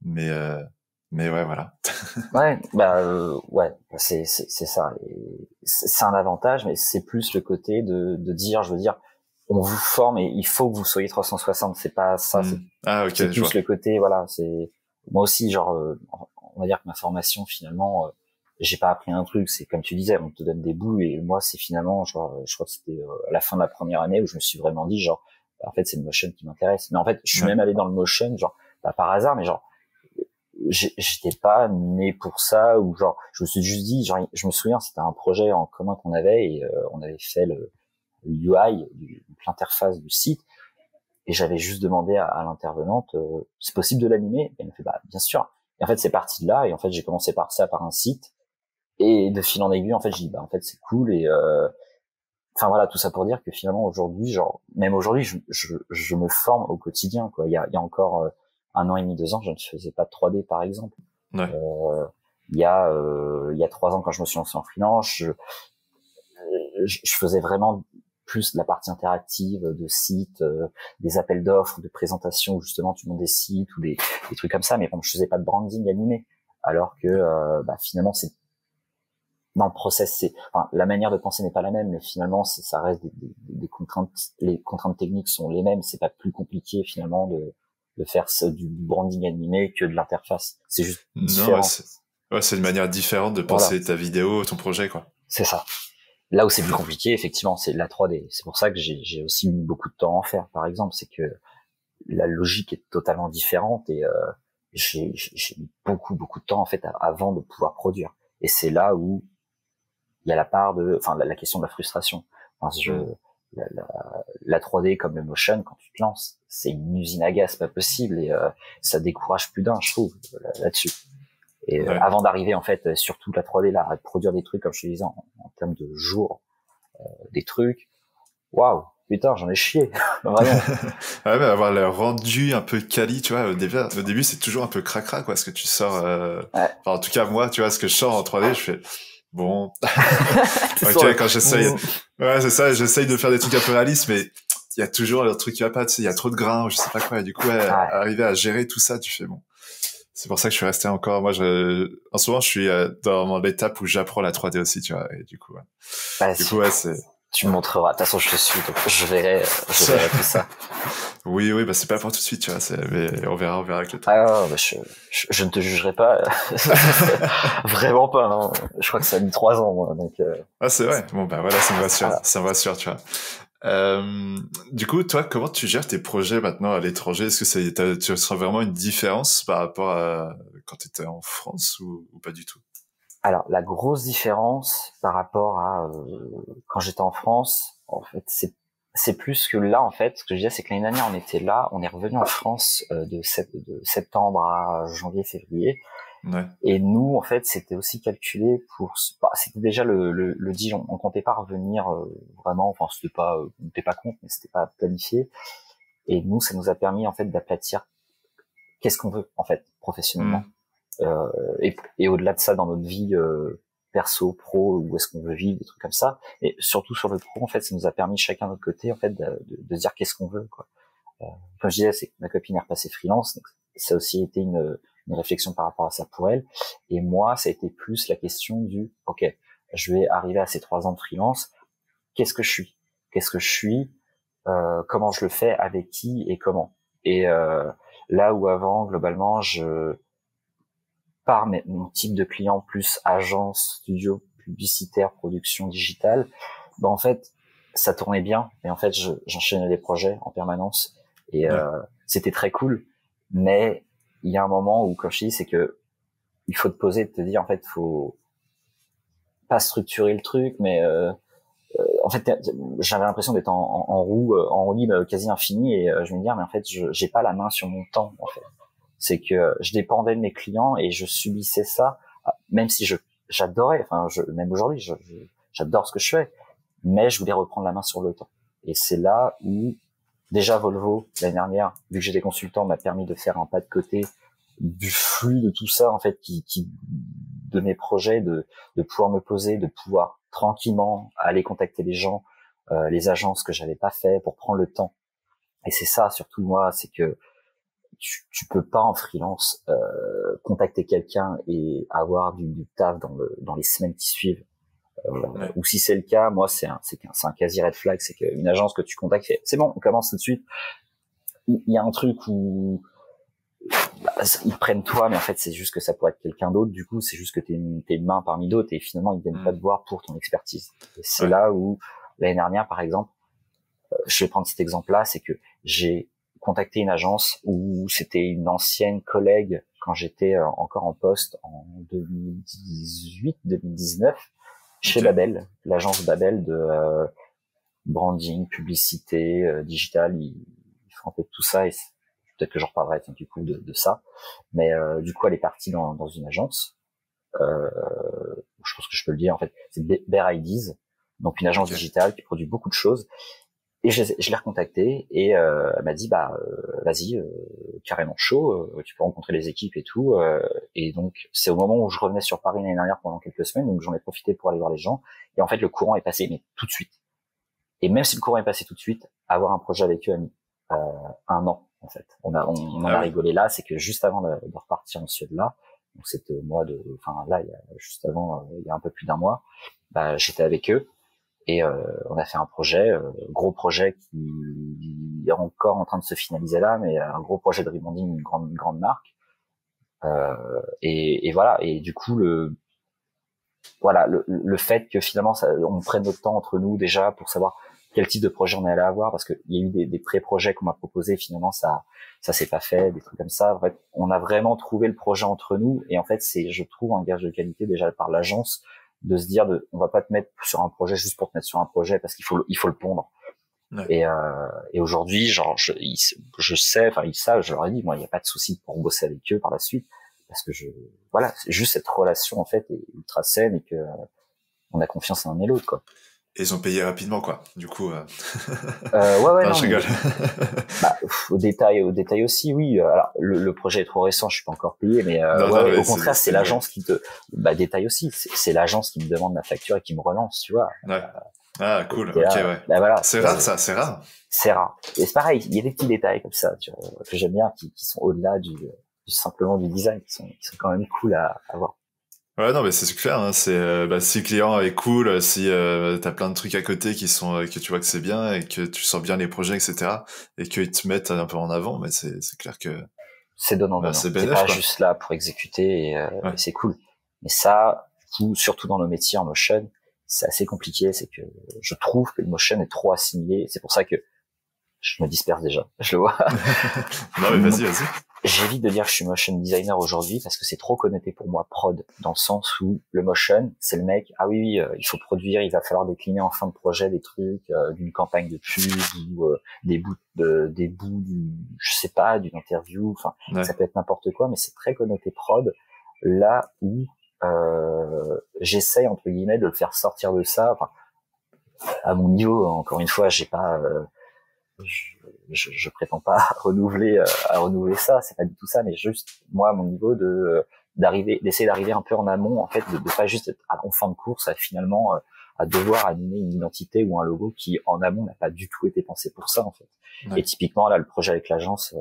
Mais ouais, voilà. C'est ça. C'est un avantage, mais c'est plus le côté de dire, je veux dire, on vous forme et il faut que vous soyez 360. C'est pas ça. C'est plus le côté, c'est moi aussi, genre, on va dire que ma formation, finalement, j'ai pas appris un truc. C'est comme tu disais, on te donne des bouts, et moi, c'est finalement, genre, je crois que c'était à la fin de la première année où je me suis vraiment dit, genre, en fait, c'est le motion qui m'intéresse. Mais en fait, je suis même allé dans le motion, genre, pas par hasard, mais genre, j'étais pas né pour ça, ou genre, je me suis juste dit, genre, je me souviens, c'était un projet en commun qu'on avait, et on avait fait le UI, l'interface du site, et j'avais juste demandé à l'intervenante, c'est possible de l'animer? Et elle me fait, bien sûr. Et en fait, c'est parti de là, et en fait, j'ai commencé par un site, et de fil en aiguille, en fait, j'ai dit, en fait, c'est cool, et tout ça pour dire que finalement, aujourd'hui, genre, même aujourd'hui, je me forme au quotidien, quoi. Il y a encore 1 an et demi, 2 ans, je ne faisais pas de 3D, par exemple. Ouais. Il y a 3 ans, quand je me suis lancé en freelance, je faisais vraiment plus de la partie interactive de sites, des appels d'offres, de présentations où justement tu montes des sites ou des trucs comme ça. Mais bon, je faisais pas de branding animé, alors que finalement c'est dans le process, la manière de penser n'est pas la même, mais finalement ça reste des contraintes. Les contraintes techniques sont les mêmes. C'est pas plus compliqué finalement de faire du branding animé que de l'interface. C'est juste différent. C'est une manière différente de penser ta vidéo, ton projet, quoi. C'est ça. Là où c'est plus compliqué, effectivement, c'est la 3D. C'est pour ça que j'ai aussi mis beaucoup de temps à en faire, par exemple. C'est que la logique est totalement différente et j'ai mis beaucoup de temps en fait avant de pouvoir produire. Et c'est là où il y a la part la question de la frustration. La 3D comme le motion, quand tu te lances, c'est une usine à gaz pas possible et ça décourage plus d'un, je trouve, là-dessus. Et avant d'arriver en fait surtout la 3D là, à produire des trucs comme je te disais en termes de jours, des trucs, waouh, putain, j'en ai chié, vraiment. Ouais, mais avoir le rendu un peu quali, tu vois, au début c'est toujours un peu cracra quoi, ce que tu sors. En tout cas moi, tu vois, ce que je sors en 3D, je fais bon. Ok, quand j'essaye, c'est ça, j'essaye de faire des trucs un peu réalistes, mais il y a toujours le truc qui va pas, tu sais, il y a trop de grains, ou je sais pas quoi, et du coup, arriver à gérer tout ça, tu fais bon. C'est pour ça que je suis resté encore. Moi, en ce moment, je suis dans l'étape où j'apprends la 3D aussi, tu vois. Et du coup, c'est. Tu me montreras. De toute façon, je te suis, donc je verrai tout ça. Oui, c'est pas pour tout de suite, tu vois. Mais on verra avec le temps. Je ne te jugerai pas. Vraiment pas, non. Je crois que ça a mis 3 ans, moi, donc. C'est vrai. Bon, voilà, ça me rassure. Ça me rassure, tu vois. Du coup, toi, comment tu gères tes projets maintenant à l'étranger? Est-ce que tu sens vraiment une différence par rapport à quand tu étais en France ou pas du tout? Alors, la grosse différence par rapport à quand j'étais en France, en fait, c'est plus que là, en fait, ce que je disais, c'est que l'année dernière, on était là, on est revenu en France de septembre à janvier, février. Ouais. Et nous, en fait, c'était aussi calculé c'était déjà le deal, on comptait pas revenir vraiment, enfin, on n'était pas compte, mais c'était pas planifié. Et nous, ça nous a permis, en fait, d'aplatir qu'est-ce qu'on veut, en fait, professionnellement. Et au-delà de ça, dans notre vie perso, pro, où est-ce qu'on veut vivre, des trucs comme ça. Et surtout sur le pro, en fait, ça nous a permis chacun de notre côté, en fait, de dire qu'est-ce qu'on veut, quoi. Comme je disais, c'est que ma copine est repassée freelance, donc ça a aussi été une réflexion par rapport à ça pour elle. Et moi, ça a été plus la question ok, je vais arriver à ces 3 ans de freelance. Qu'est-ce que je suis? Comment je le fais? Avec qui et comment? Et là où avant, globalement, par mon type de client plus agence, studio, publicitaire, production digitale, en fait, ça tournait bien. Et en fait, j'enchaînais des projets en permanence. Et c'était très cool. Mais il y a un moment où, comme je dis, c'est que il faut te poser et te dire, en fait, faut pas structurer le truc, mais en fait, j'avais l'impression d'être en roue libre quasi infinie, et je me dis, mais en fait, j'ai pas la main sur mon temps, en fait. C'est que je dépendais de mes clients et je subissais ça, même si j'adorais, même aujourd'hui, j'adore ce que je fais, mais je voulais reprendre la main sur le temps. Et c'est là où, déjà Volvo, l'année dernière, vu que j'étais consultant, m'a permis de faire un pas de côté du flux de tout ça, en fait, de mes projets, de pouvoir me poser, de pouvoir tranquillement aller contacter les gens, les agences que j'avais pas fait pour prendre le temps. Et c'est ça, surtout moi, c'est que tu peux pas en freelance contacter quelqu'un et avoir du taf dans les semaines qui suivent. Ou si c'est le cas, moi c'est un quasi red flag, c'est qu'une agence que tu contactes fait, c'est bon, on commence tout de suite. Il y a un truc où ils prennent toi, mais en fait c'est juste que ça pourrait être quelqu'un d'autre. Du coup, c'est juste que t'es une main parmi d'autres et finalement ils viennent pas te voir pour ton expertise. Et c'est là où l'année dernière, par exemple, je vais prendre cet exemple-là, c'est que j'ai contacté une agence où c'était une ancienne collègue quand j'étais encore en poste en 2018-2019 chez Babel, l'agence Babel de branding, publicité, digital. Ils font un peu de tout ça et peut-être que j'en reparlerai du coup de ça. Mais du coup, elle est partie dans une agence. Je pense que je peux le dire en fait. C'est Bear Ideas, donc une agence digitale qui produit beaucoup de choses. Et je l'ai recontactée et elle m'a dit vas-y, carrément chaud, tu peux rencontrer les équipes et tout. Et donc c'est au moment où je revenais sur Paris l'année dernière pendant quelques semaines, donc j'en ai profité pour aller voir les gens. Et en fait le courant est passé mais tout de suite. Et même si le courant est passé tout de suite, avoir un projet avec eux a mis 1 an en fait. On a rigolé là, c'est que juste avant de repartir en Suède là, donc c'était il y a juste avant, il y a un peu plus d'1 mois, bah j'étais avec eux et on a fait un projet, gros projet qui est encore en train de se finaliser là, mais un gros projet de rebranding, une grande marque. Et voilà. Et du coup le fait que finalement on prenne notre temps entre nous déjà pour savoir quel type de projet on allait avoir, parce qu'il y a eu des pré-projets qu'on m'a proposés, finalement ça s'est pas fait, des trucs comme ça. En fait, on a vraiment trouvé le projet entre nous, et en fait c'est, je trouve, un gage de qualité déjà par l'agence, de se dire on va pas te mettre sur un projet juste pour te mettre sur un projet, parce qu'il faut le pondre. Ouais. Et aujourd'hui, genre je sais, enfin ils savent, je leur ai dit, moi il y a pas de souci pour bosser avec eux par la suite, parce que c'est juste cette relation en fait est ultra saine, et que on a confiance l'un et l'autre, quoi. Et ils ont payé rapidement, quoi. Du coup, ouais, non, non, je rigole. Au détail aussi, oui. Alors, le projet est trop récent, je suis pas encore payé, mais, au contraire, c'est l'agence qui te, détail aussi. C'est l'agence qui me demande ma facture et qui me relance, tu vois. Ouais. Ah, cool. Ok, ouais. Voilà. C'est rare, ça, c'est rare. C'est rare. Et c'est pareil, il y a des petits détails comme ça, tu vois, que j'aime bien, qui sont au-delà du simplement du design, qui sont quand même cool à voir. Ouais, non, mais c'est clair, hein, si le client est cool, si t'as plein de trucs à côté qui sont que tu vois que c'est bien et que tu sens bien les projets, etc., et qu'ils te mettent un peu en avant, mais c'est clair que c'est donnant. C'est pas juste là pour exécuter, et c'est cool. Mais ça, surtout dans nos métiers en motion, c'est assez compliqué. C'est que je trouve que le motion est trop assimilé. C'est pour ça que je me disperse déjà. Je le vois. Non, mais vas-y. J'évite de dire que je suis motion designer aujourd'hui, parce que c'est trop connoté pour moi prod, dans le sens où le motion, c'est le mec, il faut produire, il va falloir décliner en fin de projet des trucs, d'une campagne de pub, ou des bouts je sais pas, d'une interview, enfin, ça peut être n'importe quoi, mais c'est très connoté prod, là où j'essaye, entre guillemets, de le faire sortir de ça. Enfin, à mon niveau, encore une fois, j'ai pas je prétends pas à renouveler ça, c'est pas du tout ça, mais juste moi à mon niveau d'essayer d'arriver un peu en amont, en fait, de pas juste être en fin de course finalement à devoir animer une identité ou un logo qui en amont n'a pas du tout été pensé pour ça, en fait. Ouais. Et typiquement là, le projet avec l'agence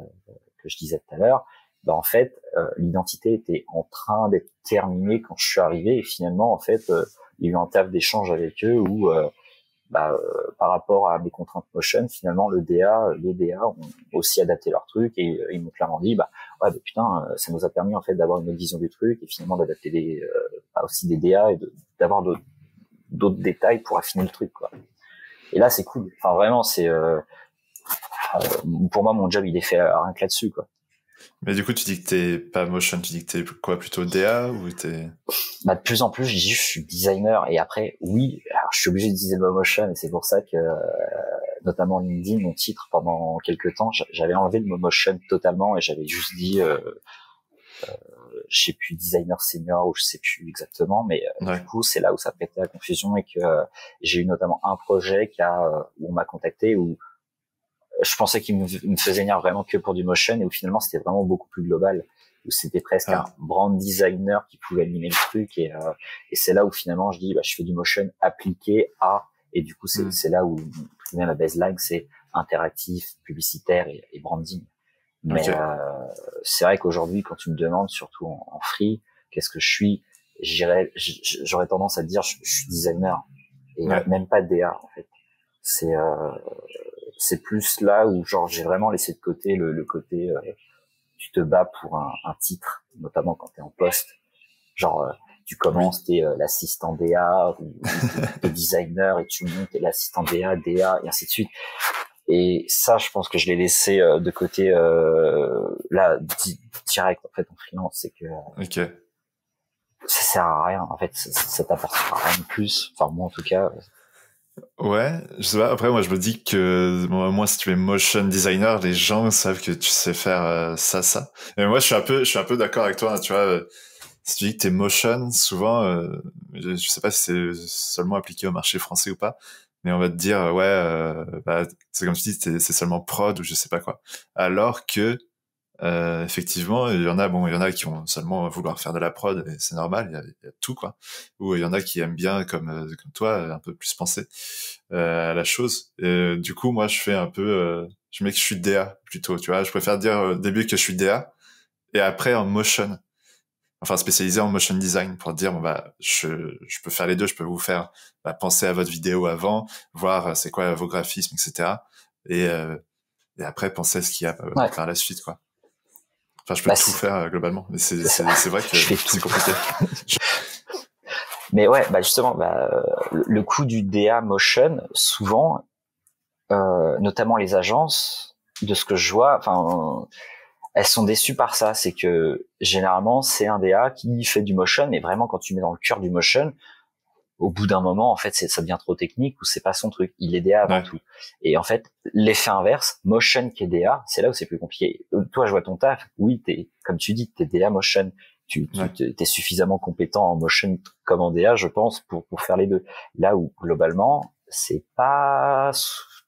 que je disais tout à l'heure, en fait l'identité était en train d'être terminée quand je suis arrivé, et finalement en fait il y a eu un taf d'échange avec eux où par rapport à mes contraintes motion, finalement les DA ont aussi adapté leur truc, et ils m'ont clairement dit putain, ça nous a permis en fait d'avoir une autre vision du truc, et finalement d'adapter aussi des DA, et d'avoir d'autres détails pour affiner le truc, quoi. Et là c'est cool, enfin vraiment c'est pour moi mon job il est fait rien que là-dessus, quoi. Mais du coup, tu dis que t'es pas motion, tu dis que t'es quoi, plutôt DA, ou t'es... De plus en plus, je dis je suis designer, et après, oui, alors, je suis obligé d'utiliser le motion, et c'est pour ça que, notamment LinkedIn, mon titre, pendant quelques temps, j'avais enlevé le motion totalement, et j'avais juste dit, je sais plus, designer senior, ou je sais plus exactement, mais du coup, c'est là où ça prêtait à la confusion, et que j'ai eu notamment un projet où on m'a contacté, où je pensais qu'il me faisait venir vraiment que pour du motion, et où finalement c'était vraiment beaucoup plus global, où c'était presque un brand designer qui pouvait animer le truc, et c'est là où finalement je dis je fais du motion appliqué à, et du coup c'est là où même la baseline c'est interactif, publicitaire et branding. Mais c'est vrai qu'aujourd'hui quand tu me demandes, surtout en free, qu'est-ce que je suis, j'aurais tendance à te dire je suis designer, et même pas DA, en fait. C'est plus là où genre j'ai vraiment laissé de côté le côté tu te bats pour un titre, notamment quand t'es en poste, genre tu commences, t'es l'assistant DA ou t'es designer, et tu montes, t'es l'assistant DA et ainsi de suite. Et ça, je pense que je l'ai laissé de côté là direct, en fait, en freelance. C'est que ça sert à rien, en fait, ça t'apportera rien de plus, enfin moi en tout cas. Ouais, je sais pas. Après, moi, je me dis que moi, si tu es motion designer, les gens savent que tu sais faire ça. Et moi, je suis un peu d'accord avec toi. Hein, tu vois, si tu dis que t'es motion, souvent, je sais pas si c'est seulement appliqué au marché français ou pas, mais on va te dire c'est comme tu dis, c'est seulement prod ou je sais pas quoi. Alors que Effectivement, il y en a qui vont seulement vouloir faire de la prod et c'est normal, il y a tout quoi. Ou il y en a qui aiment bien comme toi un peu plus penser à la chose. Et du coup, moi je fais un peu je mets que je suis DA plutôt, tu vois, je préfère dire au début que je suis DA et après en motion. Enfin spécialisé en motion design pour dire bon bah je peux faire les deux, je peux vous faire penser à votre vidéo avant, voir c'est quoi vos graphismes etc. et et après penser à ce qu'il y a par la suite quoi. Enfin, je peux tout faire globalement, mais c'est vrai que c'est compliqué. Mais ouais, justement, le coût du DA motion, souvent, notamment les agences, de ce que je vois, enfin, elles sont déçues par ça. C'est que généralement, c'est un DA qui fait du motion, mais vraiment quand tu mets dans le cœur du motion, au bout d'un moment, en fait, ça devient trop technique ou c'est pas son truc. Il est DA avant tout. Et en fait, l'effet inverse, motion qui est DA, c'est là où c'est plus compliqué. Toi, je vois ton taf. Oui, comme tu dis, t'es DA motion. T'es suffisamment compétent en motion comme en DA, je pense, pour faire les deux. Là où, globalement, c'est pas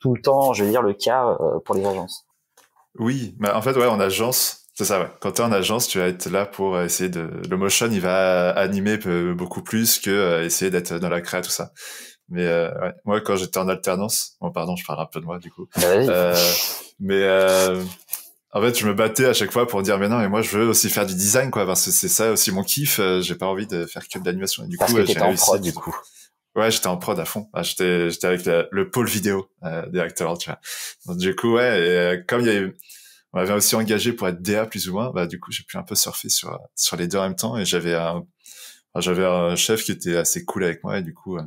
tout le temps, je veux dire, le cas pour les agences. Oui, mais en fait, ouais, en agence, c'est ça, ouais. Quand t'es en agence, tu vas être là pour essayer le motion, il va animer beaucoup plus que essayer d'être dans la créa, tout ça. Mais ouais, moi, quand j'étais en alternance, bon, pardon, je parle un peu de moi, du coup. Mais en fait, je me battais à chaque fois pour dire, mais non, mais moi, je veux aussi faire du design, quoi, parce que c'est ça aussi mon kiff. J'ai pas envie de faire que de l'animation. Et du parce coup, que t'étais en prod, du coup. Ouais, j'étais en prod à fond. J'étais avec le pôle vidéo directement, tu vois. Donc, du coup, ouais, et comme on m'avait aussi engagé pour être DA plus ou moins, du coup, j'ai pu un peu surfer sur les deux en même temps et j'avais un chef qui était assez cool avec moi et du coup,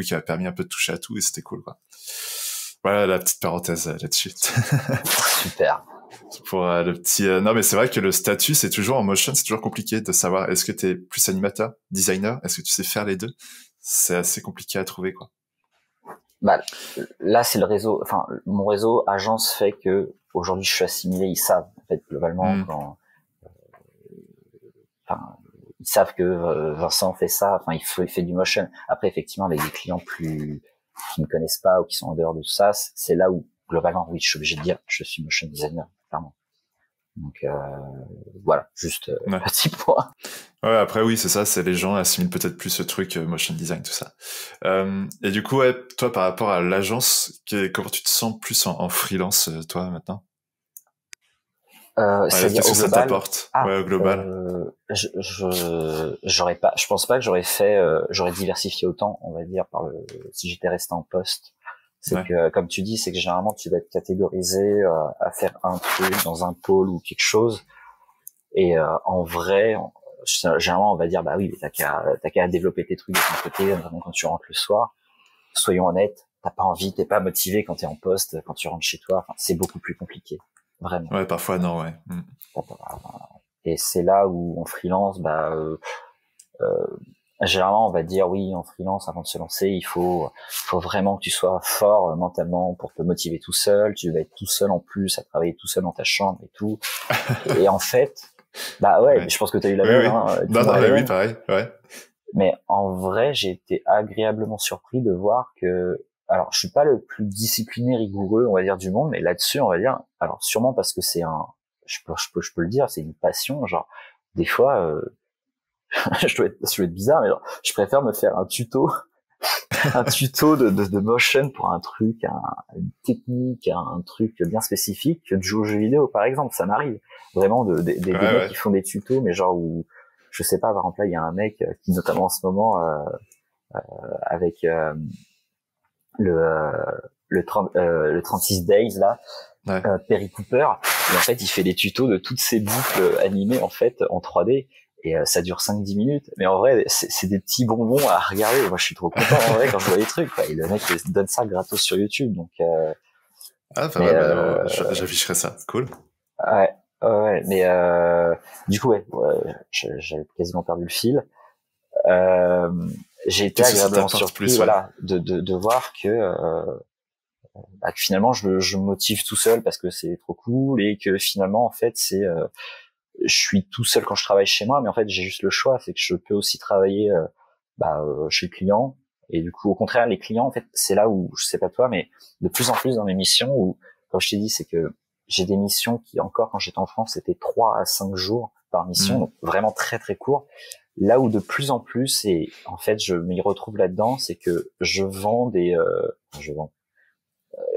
qui m'a permis un peu de toucher à tout et c'était cool, quoi. Voilà la petite parenthèse là-dessus. Super. Pour le petit non mais c'est vrai que le statut c'est toujours en motion, c'est toujours compliqué de savoir est-ce que t'es plus animateur, designer, est-ce que tu sais faire les deux. C'est assez compliqué à trouver, quoi. Là c'est le réseau, enfin mon réseau agence fait que aujourd'hui je suis assimilé, ils savent en fait globalement quand enfin ils savent que Vincent fait ça, enfin il fait du motion. Après effectivement avec des clients qui ne connaissent pas ou qui sont en dehors de tout ça, c'est là où globalement oui je suis obligé de dire je suis motion designer clairement. Donc voilà, juste petit point. Ouais, après oui, c'est ça, c'est les gens assimilent peut-être plus ce truc motion design, tout ça. Et du coup, ouais, toi par rapport à l'agence, comment tu te sens plus en freelance, toi, maintenant? C'est-à-dire qu'est-ce au que ça global. t'apporte? Ouais, au global. J'aurais pas, je pense pas que j'aurais diversifié autant, on va dire, si j'étais resté en poste. C'est que, comme tu dis, c'est que généralement tu vas être catégorisé à faire un truc dans un pôle ou quelque chose. Et en vrai, généralement on va dire bah oui, t'as qu'à développer tes trucs de ton côté, notamment quand tu rentres le soir. Soyons honnêtes, t'es pas motivé quand t'es en poste, quand tu rentres chez toi. Enfin, c'est beaucoup plus compliqué, vraiment. Ouais, parfois non, ouais. Et c'est là où en freelance, généralement on va dire oui, en freelance avant de se lancer, il faut vraiment que tu sois fort mentalement pour te motiver tout seul. Tu vas être tout seul en plus à travailler tout seul dans ta chambre et tout. Et en fait, ouais, je pense que t'as eu la même. Oui. Hein, non, mais oui, pareil, ouais. Mais en vrai, j'ai été agréablement surpris de voir que, alors, je suis pas le plus discipliné, rigoureux, on va dire, du monde, mais là-dessus, on va dire, alors, sûrement parce que je peux le dire, c'est une passion, genre, des fois, je dois être bizarre, mais genre, je préfère me faire un tuto de motion pour un truc, une technique, un truc bien spécifique que de jouer aux jeux vidéo, par exemple. Ça m'arrive. Vraiment, des mecs qui font des tutos, mais genre où, je sais pas, par exemple, là, il y a un mec qui, notamment en ce moment, avec le 36 Days, là, Perry Cooper, et en fait, il fait des tutos de toutes ces boucles animées, en fait, en 3D, et ça dure 5-10 minutes, mais en vrai, c'est des petits bonbons à regarder. Moi, je suis trop content, en vrai, quand je vois les trucs, quoi. Et le mec il donne ça gratos sur YouTube, donc... j'afficherai ça, cool. Ouais, mais du coup, j'avais quasiment perdu le fil. J'ai été agréablement surpris, voilà, de voir que finalement je me motive tout seul parce que c'est trop cool et que finalement en fait je suis tout seul quand je travaille chez moi, mais en fait j'ai juste le choix, c'est que je peux aussi travailler chez le client. Et du coup, au contraire, les clients, en fait, c'est là où, je sais pas toi, mais de plus en plus dans mes missions où, comme je t'ai dit, c'est que j'ai des missions qui, encore, quand j'étais en France, c'était 3 à 5 jours par mission, donc vraiment très, très court. Là où de plus en plus, et en fait, je m'y retrouve là-dedans, c'est que je vends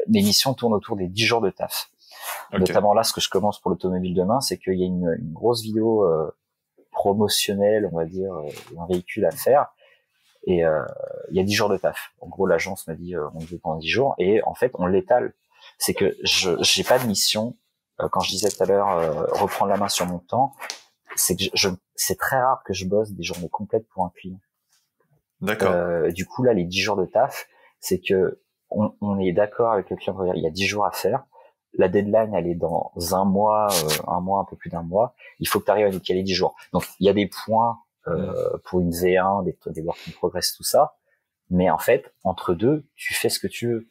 mes missions tournent autour des 10 jours de taf. Okay. Notamment là, ce que je commence pour l'automobile demain, c'est qu'il y a une grosse vidéo promotionnelle, on va dire, un véhicule à faire. Et il y a 10 jours de taf. En gros, l'agence m'a dit on le veut pendant 10 jours. Et en fait, on l'étale. C'est que j'ai pas de mission. Quand je disais tout à l'heure reprendre la main sur mon temps, c'est que c'est très rare que je bosse des journées complètes pour un client. D'accord. Du coup, là, les 10 jours de taf, c'est que on est d'accord avec le client. Il y a 10 jours à faire. La deadline, elle est dans un mois, un peu plus d'un mois. Il faut que tu arrives à nous caler 10 jours. Donc, il y a des points pour une V1, des work in progress, tout ça. Mais en fait, entre deux, tu fais ce que tu veux.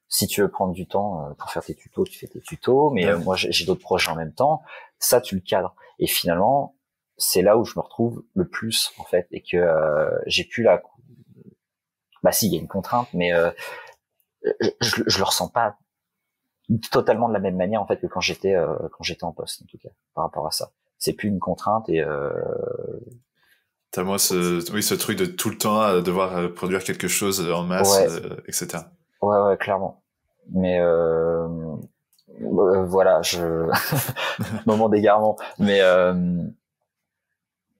Si tu veux prendre du temps pour faire tes tutos, tu fais tes tutos. Mais moi, j'ai d'autres projets en même temps. Ça, tu le cadres. Et finalement, c'est là où je me retrouve le plus, en fait. Et que j'ai plus la... Bah si, il y a une contrainte, mais je le ressens pas totalement de la même manière, en fait, que quand j'étais en poste, en tout cas, par rapport à ça. C'est plus une contrainte et... T'as moi ce truc de tout le temps devoir produire quelque chose en masse, etc. Ouais, clairement. Mais voilà, moment d'égarement. Mais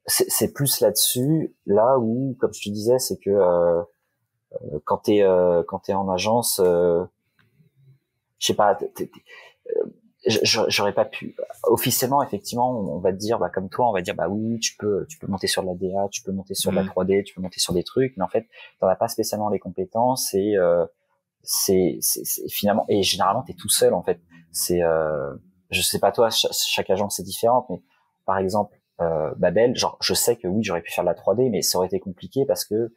c'est plus là-dessus, là où, comme je te disais, c'est que quand t'es en agence, je sais pas, j'aurais pas pu officiellement, effectivement, on va te dire, bah comme toi, on va dire, bah oui, tu peux monter sur de la DA, tu peux monter sur de la 3D, tu peux monter sur des trucs, mais en fait t'en as pas spécialement les compétences et c'est finalement, et généralement t'es tout seul, en fait. C'est je sais pas toi, chaque agence c'est différente, mais par exemple Babel, genre je sais que oui, j'aurais pu faire de la 3D, mais ça aurait été compliqué parce que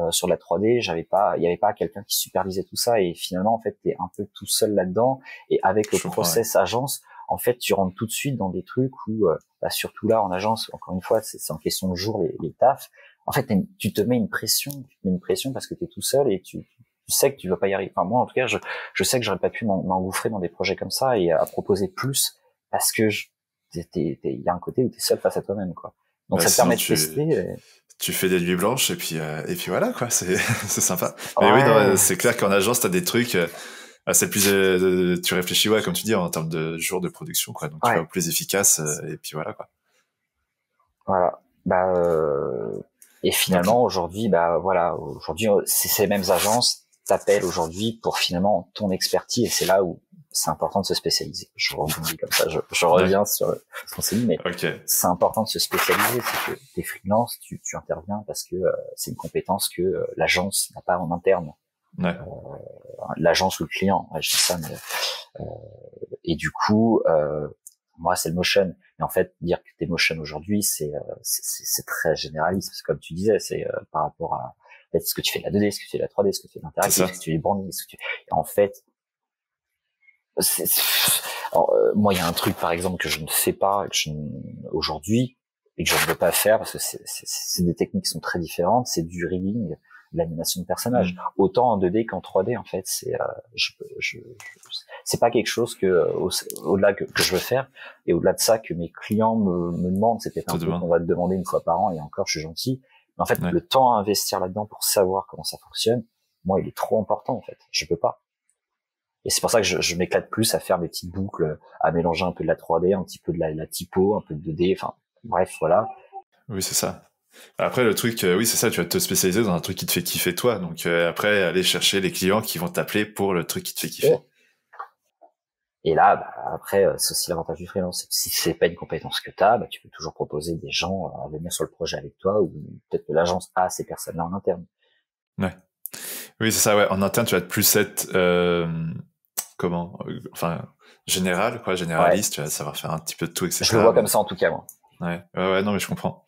sur la 3D, il y avait pas quelqu'un qui supervisait tout ça, et finalement en fait t'es un peu tout seul là-dedans. Et avec le process agence, en fait tu rentres tout de suite dans des trucs où bah, surtout là en agence, encore une fois, c'est en question de jour les tafs. En fait tu te mets une pression, parce que t'es tout seul et tu sais que tu vas pas y arriver. Enfin moi en tout cas, je sais que j'aurais pas pu m'engouffrer dans des projets comme ça et à proposer plus, parce que il y a un côté où t'es seul face à toi-même, quoi. Donc ça te permet de tester. Tu fais des nuits blanches et puis voilà, quoi, c'est sympa. Mais oui, non, c'est clair qu'en agence t'as des trucs c'est plus tu réfléchis, ouais, comme tu dis, en termes de jours de production, quoi, donc tu vas plus efficace et puis voilà, quoi. Voilà. Bah et finalement aujourd'hui, ces mêmes agences t'appellent aujourd'hui pour finalement ton expertise, et c'est là où c'est important de se spécialiser. Je rebondis comme ça, je reviens sur ce qu'on s'est dit, mais c'est important de se spécialiser. C'est que t'es freelance, tu interviens parce que c'est une compétence que l'agence n'a pas en interne. L'agence ou le client, je dis ça, mais et du coup, moi c'est le motion. Mais en fait, dire que t'es motion aujourd'hui, c'est très généraliste, parce que comme tu disais, c'est par rapport à est-ce que tu fais de la 2D, est-ce que tu fais de la 3D, est-ce que tu fais de l'interactif, est-ce que tu fais du branding, en fait, moi il y a un truc par exemple que je ne fais pas aujourd'hui et que je ne veux pas faire parce que c'est des techniques qui sont très différentes, c'est du rigging, de l'animation de personnages. Autant en 2D qu'en 3D, en fait, c'est pas quelque chose que au-delà que je veux faire, et au-delà de ça que mes clients me demandent. C'est peut-être un truc qu'on va te demander une fois par an, et encore je suis gentil, mais en fait le temps à investir là-dedans pour savoir comment ça fonctionne, moi il est trop important, en fait, je peux pas. Et c'est pour ça que je m'éclate plus à faire mes petites boucles, à mélanger un peu de la 3D, un petit peu de la typo, un peu de 2D, enfin bref, voilà. Oui, c'est ça. Après, le truc, oui, c'est ça, tu vas te spécialiser dans un truc qui te fait kiffer toi, donc après, aller chercher les clients qui vont t'appeler pour le truc qui te fait kiffer. Et là, bah, après, c'est aussi l'avantage du freelance. Si c'est pas une compétence que t'as, bah, tu peux toujours proposer des gens à venir sur le projet avec toi, ou peut-être que l'agence a ces personnes-là en interne. Ouais. Oui, c'est ça, ouais. En interne, tu vas plus être, général, quoi, généraliste, tu vas savoir faire un petit peu de tout, etc. Je le vois comme ça, en tout cas, moi. Ouais, non, mais je comprends.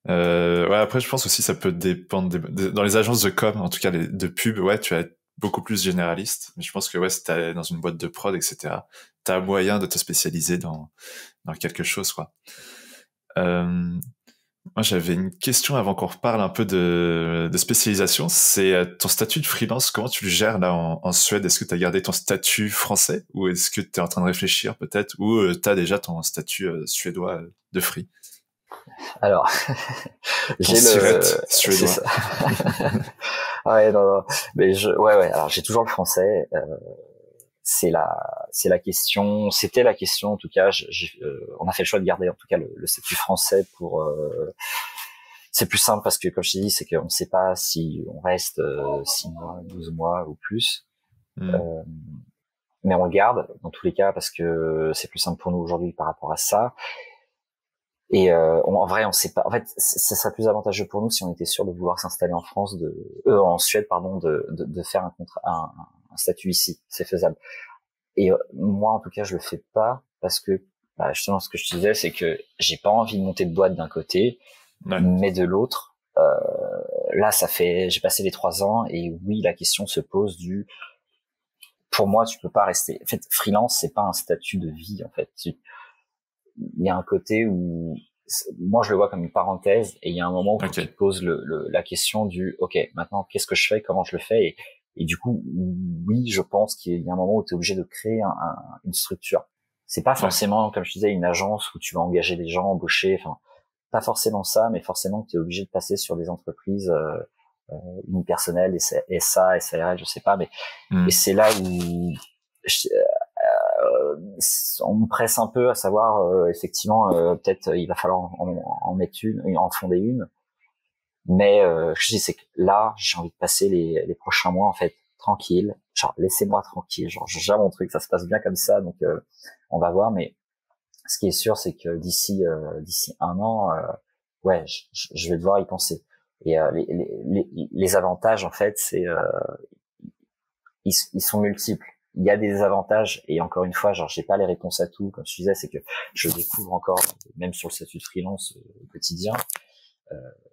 Après, je pense aussi, ça peut dépendre dans les agences de com, en tout cas, de pub, ouais, tu vas être beaucoup plus généraliste. Mais je pense que, ouais, si t'es dans une boîte de prod, etc., t'as moyen de te spécialiser dans quelque chose, quoi. Moi, j'avais une question avant qu'on reparle un peu de spécialisation. C'est ton statut de freelance, comment tu le gères là en Suède? Est-ce que tu as gardé ton statut français ou est-ce que tu es en train de réfléchir peut-être ou tu as déjà ton statut suédois de free? Alors, Ton j'ai le, c'est suédois. ça. Ouais, non, non. Mais ouais. Alors, j'ai toujours le français. C'est la question. C'était la question en tout cas. On a fait le choix de garder en tout cas le statut français pour. C'est plus simple parce que comme je t'ai dit, c'est qu'on ne sait pas si on reste 6 mois, 12 mois ou plus. Mais on le garde dans tous les cas parce que c'est plus simple pour nous aujourd'hui par rapport à ça. Et en vrai, on sait pas. En fait, ça serait plus avantageux pour nous si on était sûr de vouloir s'installer en France, en Suède, pardon, de faire un contrat, un statut ici. C'est faisable. Et moi, en tout cas, je le fais pas parce que justement, ce que je te disais, c'est que j'ai pas envie de monter de boîte d'un côté, mais de l'autre. Là, j'ai passé les 3 ans et oui, la question se pose pour moi, tu peux pas rester. En fait, freelance, c'est pas un statut de vie, en fait. Il y a un côté où moi je le vois comme une parenthèse et il y a un moment où tu te poses la question ok, maintenant qu'est-ce que je fais, comment je le fais et du coup oui, je pense qu'il y a un moment où tu es obligé de créer une structure. C'est pas forcément comme je disais une agence où tu vas engager des gens, embaucher, enfin pas forcément ça, mais forcément tu es obligé de passer sur des entreprises unipersonnelles, SA, SARL, je sais pas, mais et c'est là où on me presse un peu à savoir effectivement peut-être il va falloir en mettre en fonder une, mais je dis c'est que là j'ai envie de passer les prochains mois en fait tranquille, genre laissez-moi tranquille, genre je gère mon truc, ça se passe bien comme ça, donc on va voir, mais ce qui est sûr c'est que d'ici 1 an ouais je vais devoir y penser et les avantages en fait c'est ils sont multiples. Il y a des avantages et encore une fois, genre j'ai pas les réponses à tout. Comme je disais, c'est que je découvre encore, même sur le statut de freelance au quotidien.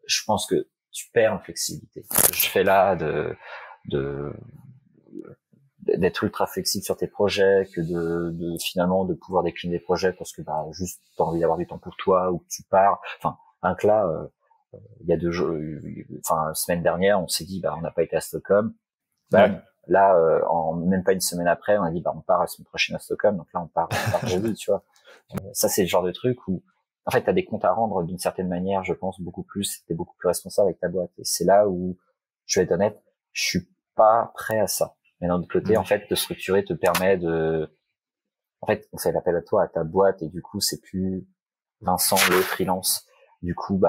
Je pense que tu perds en flexibilité. Je fais là d'être ultra flexible sur tes projets, que de finalement de pouvoir décliner des projets parce que juste t'as envie d'avoir du temps pour toi ou que tu pars. Enfin, il y a 2 jours, la semaine dernière, on s'est dit on n'a pas été à Stockholm. Là, en même pas une semaine après, on a dit on part la semaine prochaine à Stockholm, donc là on part jeudi, tu vois. Ça c'est le genre de truc où en fait t'as des comptes à rendre d'une certaine manière, je pense t'es beaucoup plus responsable avec ta boîte. Et c'est là où je vais être honnête, je suis pas prêt à ça. Mais d'un autre côté, en fait, de structurer te permet en fait, on fait l'appel à toi, à ta boîte, et du coup c'est plus Vincent le freelance. Du coup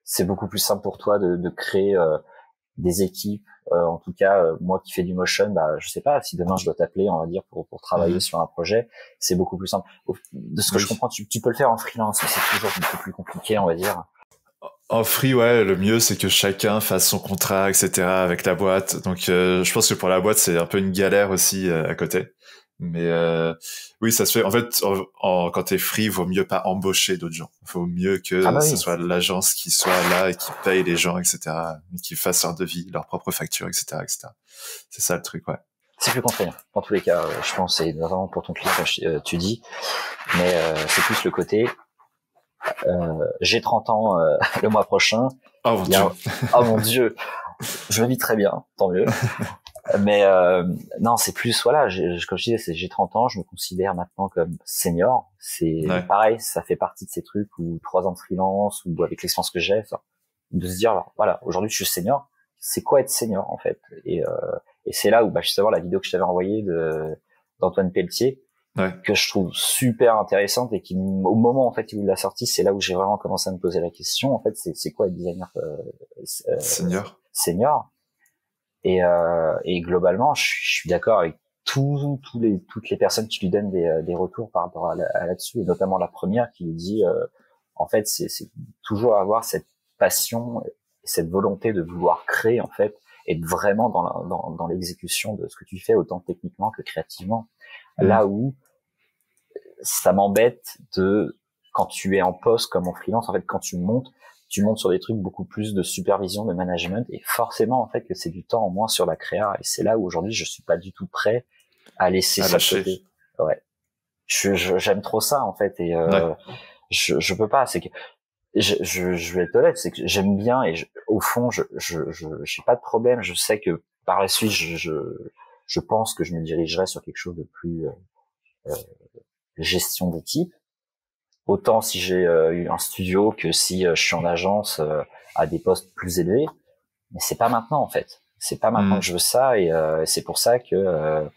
c'est beaucoup plus simple pour toi de créer des équipes, en tout cas moi qui fais du motion, je sais pas si demain je dois t'appeler, on va dire pour travailler sur un projet, c'est beaucoup plus simple. De ce que je comprends, tu peux le faire en freelance, mais c'est toujours beaucoup plus compliqué, on va dire. En free, ouais, le mieux c'est que chacun fasse son contrat, etc. avec la boîte. Donc je pense que pour la boîte c'est un peu une galère aussi à côté. Mais oui, ça se fait. En fait, quand t'es free, vaut mieux pas embaucher d'autres gens. Vaut mieux que ce soit l'agence qui soit là et qui paye les gens, etc. Et qui fasse leur devis, leur propre facture, etc., etc. C'est ça le truc, ouais. C'est plus contraignant. Dans tous les cas, je pense, c'est notamment pour ton client, comme tu dis. Mais c'est plus le côté. J'ai 30 ans le mois prochain. Oh mon Dieu. Oh mon Dieu. Je le vis très bien, tant mieux. Mais non, c'est plus comme je disais, j'ai 30 ans, je me considère maintenant comme senior. C'est pareil, ça fait partie de ces trucs où 3 ans de freelance ou avec l'expérience que j'ai, de se dire voilà, aujourd'hui je suis senior. C'est quoi être senior en fait? Et c'est là où justement la vidéo que je t'avais envoyée d'Antoine Pelletier, que je trouve super intéressante et qui au moment en fait où il l'a sorti, c'est là où j'ai vraiment commencé à me poser la question. En fait, c'est quoi être designer senior? Et globalement, je suis d'accord avec toutes les personnes qui lui donnent des retours par rapport à là-dessus, et notamment la première qui lui dit, en fait, c'est toujours avoir cette passion, cette volonté de vouloir créer, en fait, être vraiment dans l'exécution de ce que tu fais, autant techniquement que créativement. Là où ça m'embête quand tu es en poste comme en freelance, en fait, quand tu montes sur des trucs beaucoup plus de supervision, de management, et forcément en fait que c'est du temps en moins sur la créa, et c'est là où aujourd'hui je suis pas du tout prêt à laisser ça de côté. Ouais, j'aime trop ça en fait, et je peux pas. C'est que je vais être honnête, c'est que j'aime bien et au fond, j'ai pas de problème. Je sais que par la suite, je pense que je me dirigerai sur quelque chose de plus gestion d'équipe. Autant si j'ai eu un studio que si je suis en agence à des postes plus élevés. Mais c'est pas maintenant en fait. C'est pas maintenant que je veux ça et c'est pour ça que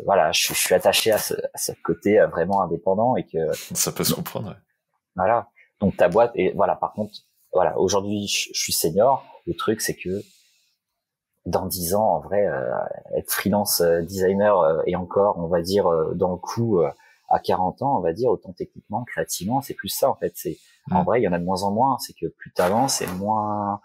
voilà, je suis attaché à ce côté vraiment indépendant et que ça peut se comprendre. Ouais. Voilà. Donc ta boîte et voilà. Par contre, voilà. Aujourd'hui, je suis senior. Le truc, c'est que dans 10 ans, en vrai, être freelance designer et encore, on va dire dans le coup à 40 ans, on va dire autant techniquement, créativement, c'est plus ça en fait. C'est en vrai, il y en a de moins en moins. C'est que plus t'avances, c'est moins,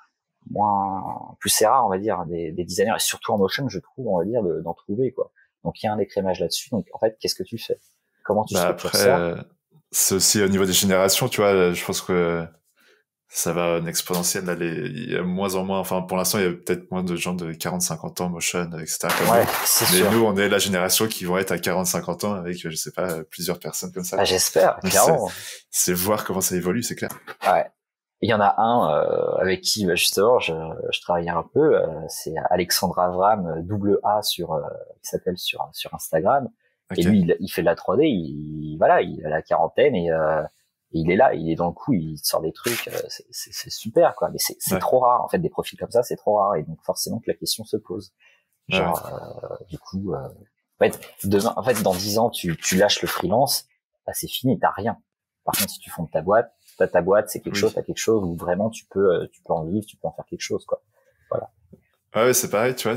plus c'est rare, on va dire, des designers et surtout en motion, je trouve, on va dire, d'en trouver quoi. Donc il y a un écrémage là-dessus. Donc en fait, qu'est-ce que tu fais? Comment tu structures ça? C'est aussi au niveau des générations, tu vois. Je pense que ça va en exponentiel. Là, il y a moins en moins. Enfin, pour l'instant, il y a peut-être moins de gens de 40-50 ans motion, etc. Ouais, mais sûr. Nous, on est la génération qui vont être à 40-50 ans avec, je sais pas, plusieurs personnes comme ça. Bah, j'espère, clairement. C'est voir comment ça évolue, c'est clair. Ouais. Il y en a un avec qui justement je travaille un peu, c'est Alexandre Avram, double A sur qui s'appelle sur Instagram. Okay. Et lui il fait de la 3D, il a la quarantaine et il est là, il est dans le coup, il sort des trucs, c'est super quoi, mais c'est trop rare en fait, des profils comme ça, c'est trop rare et donc forcément que la question se pose. Genre du coup en fait demain, en fait dans 10 ans tu lâches le freelance, bah c'est fini, t'as rien. Par contre si tu fondes ta boîte, c'est quelque chose, t'as quelque chose où vraiment tu peux en vivre, tu peux en faire quelque chose, quoi. Voilà. Ouais, c'est pareil, tu vois,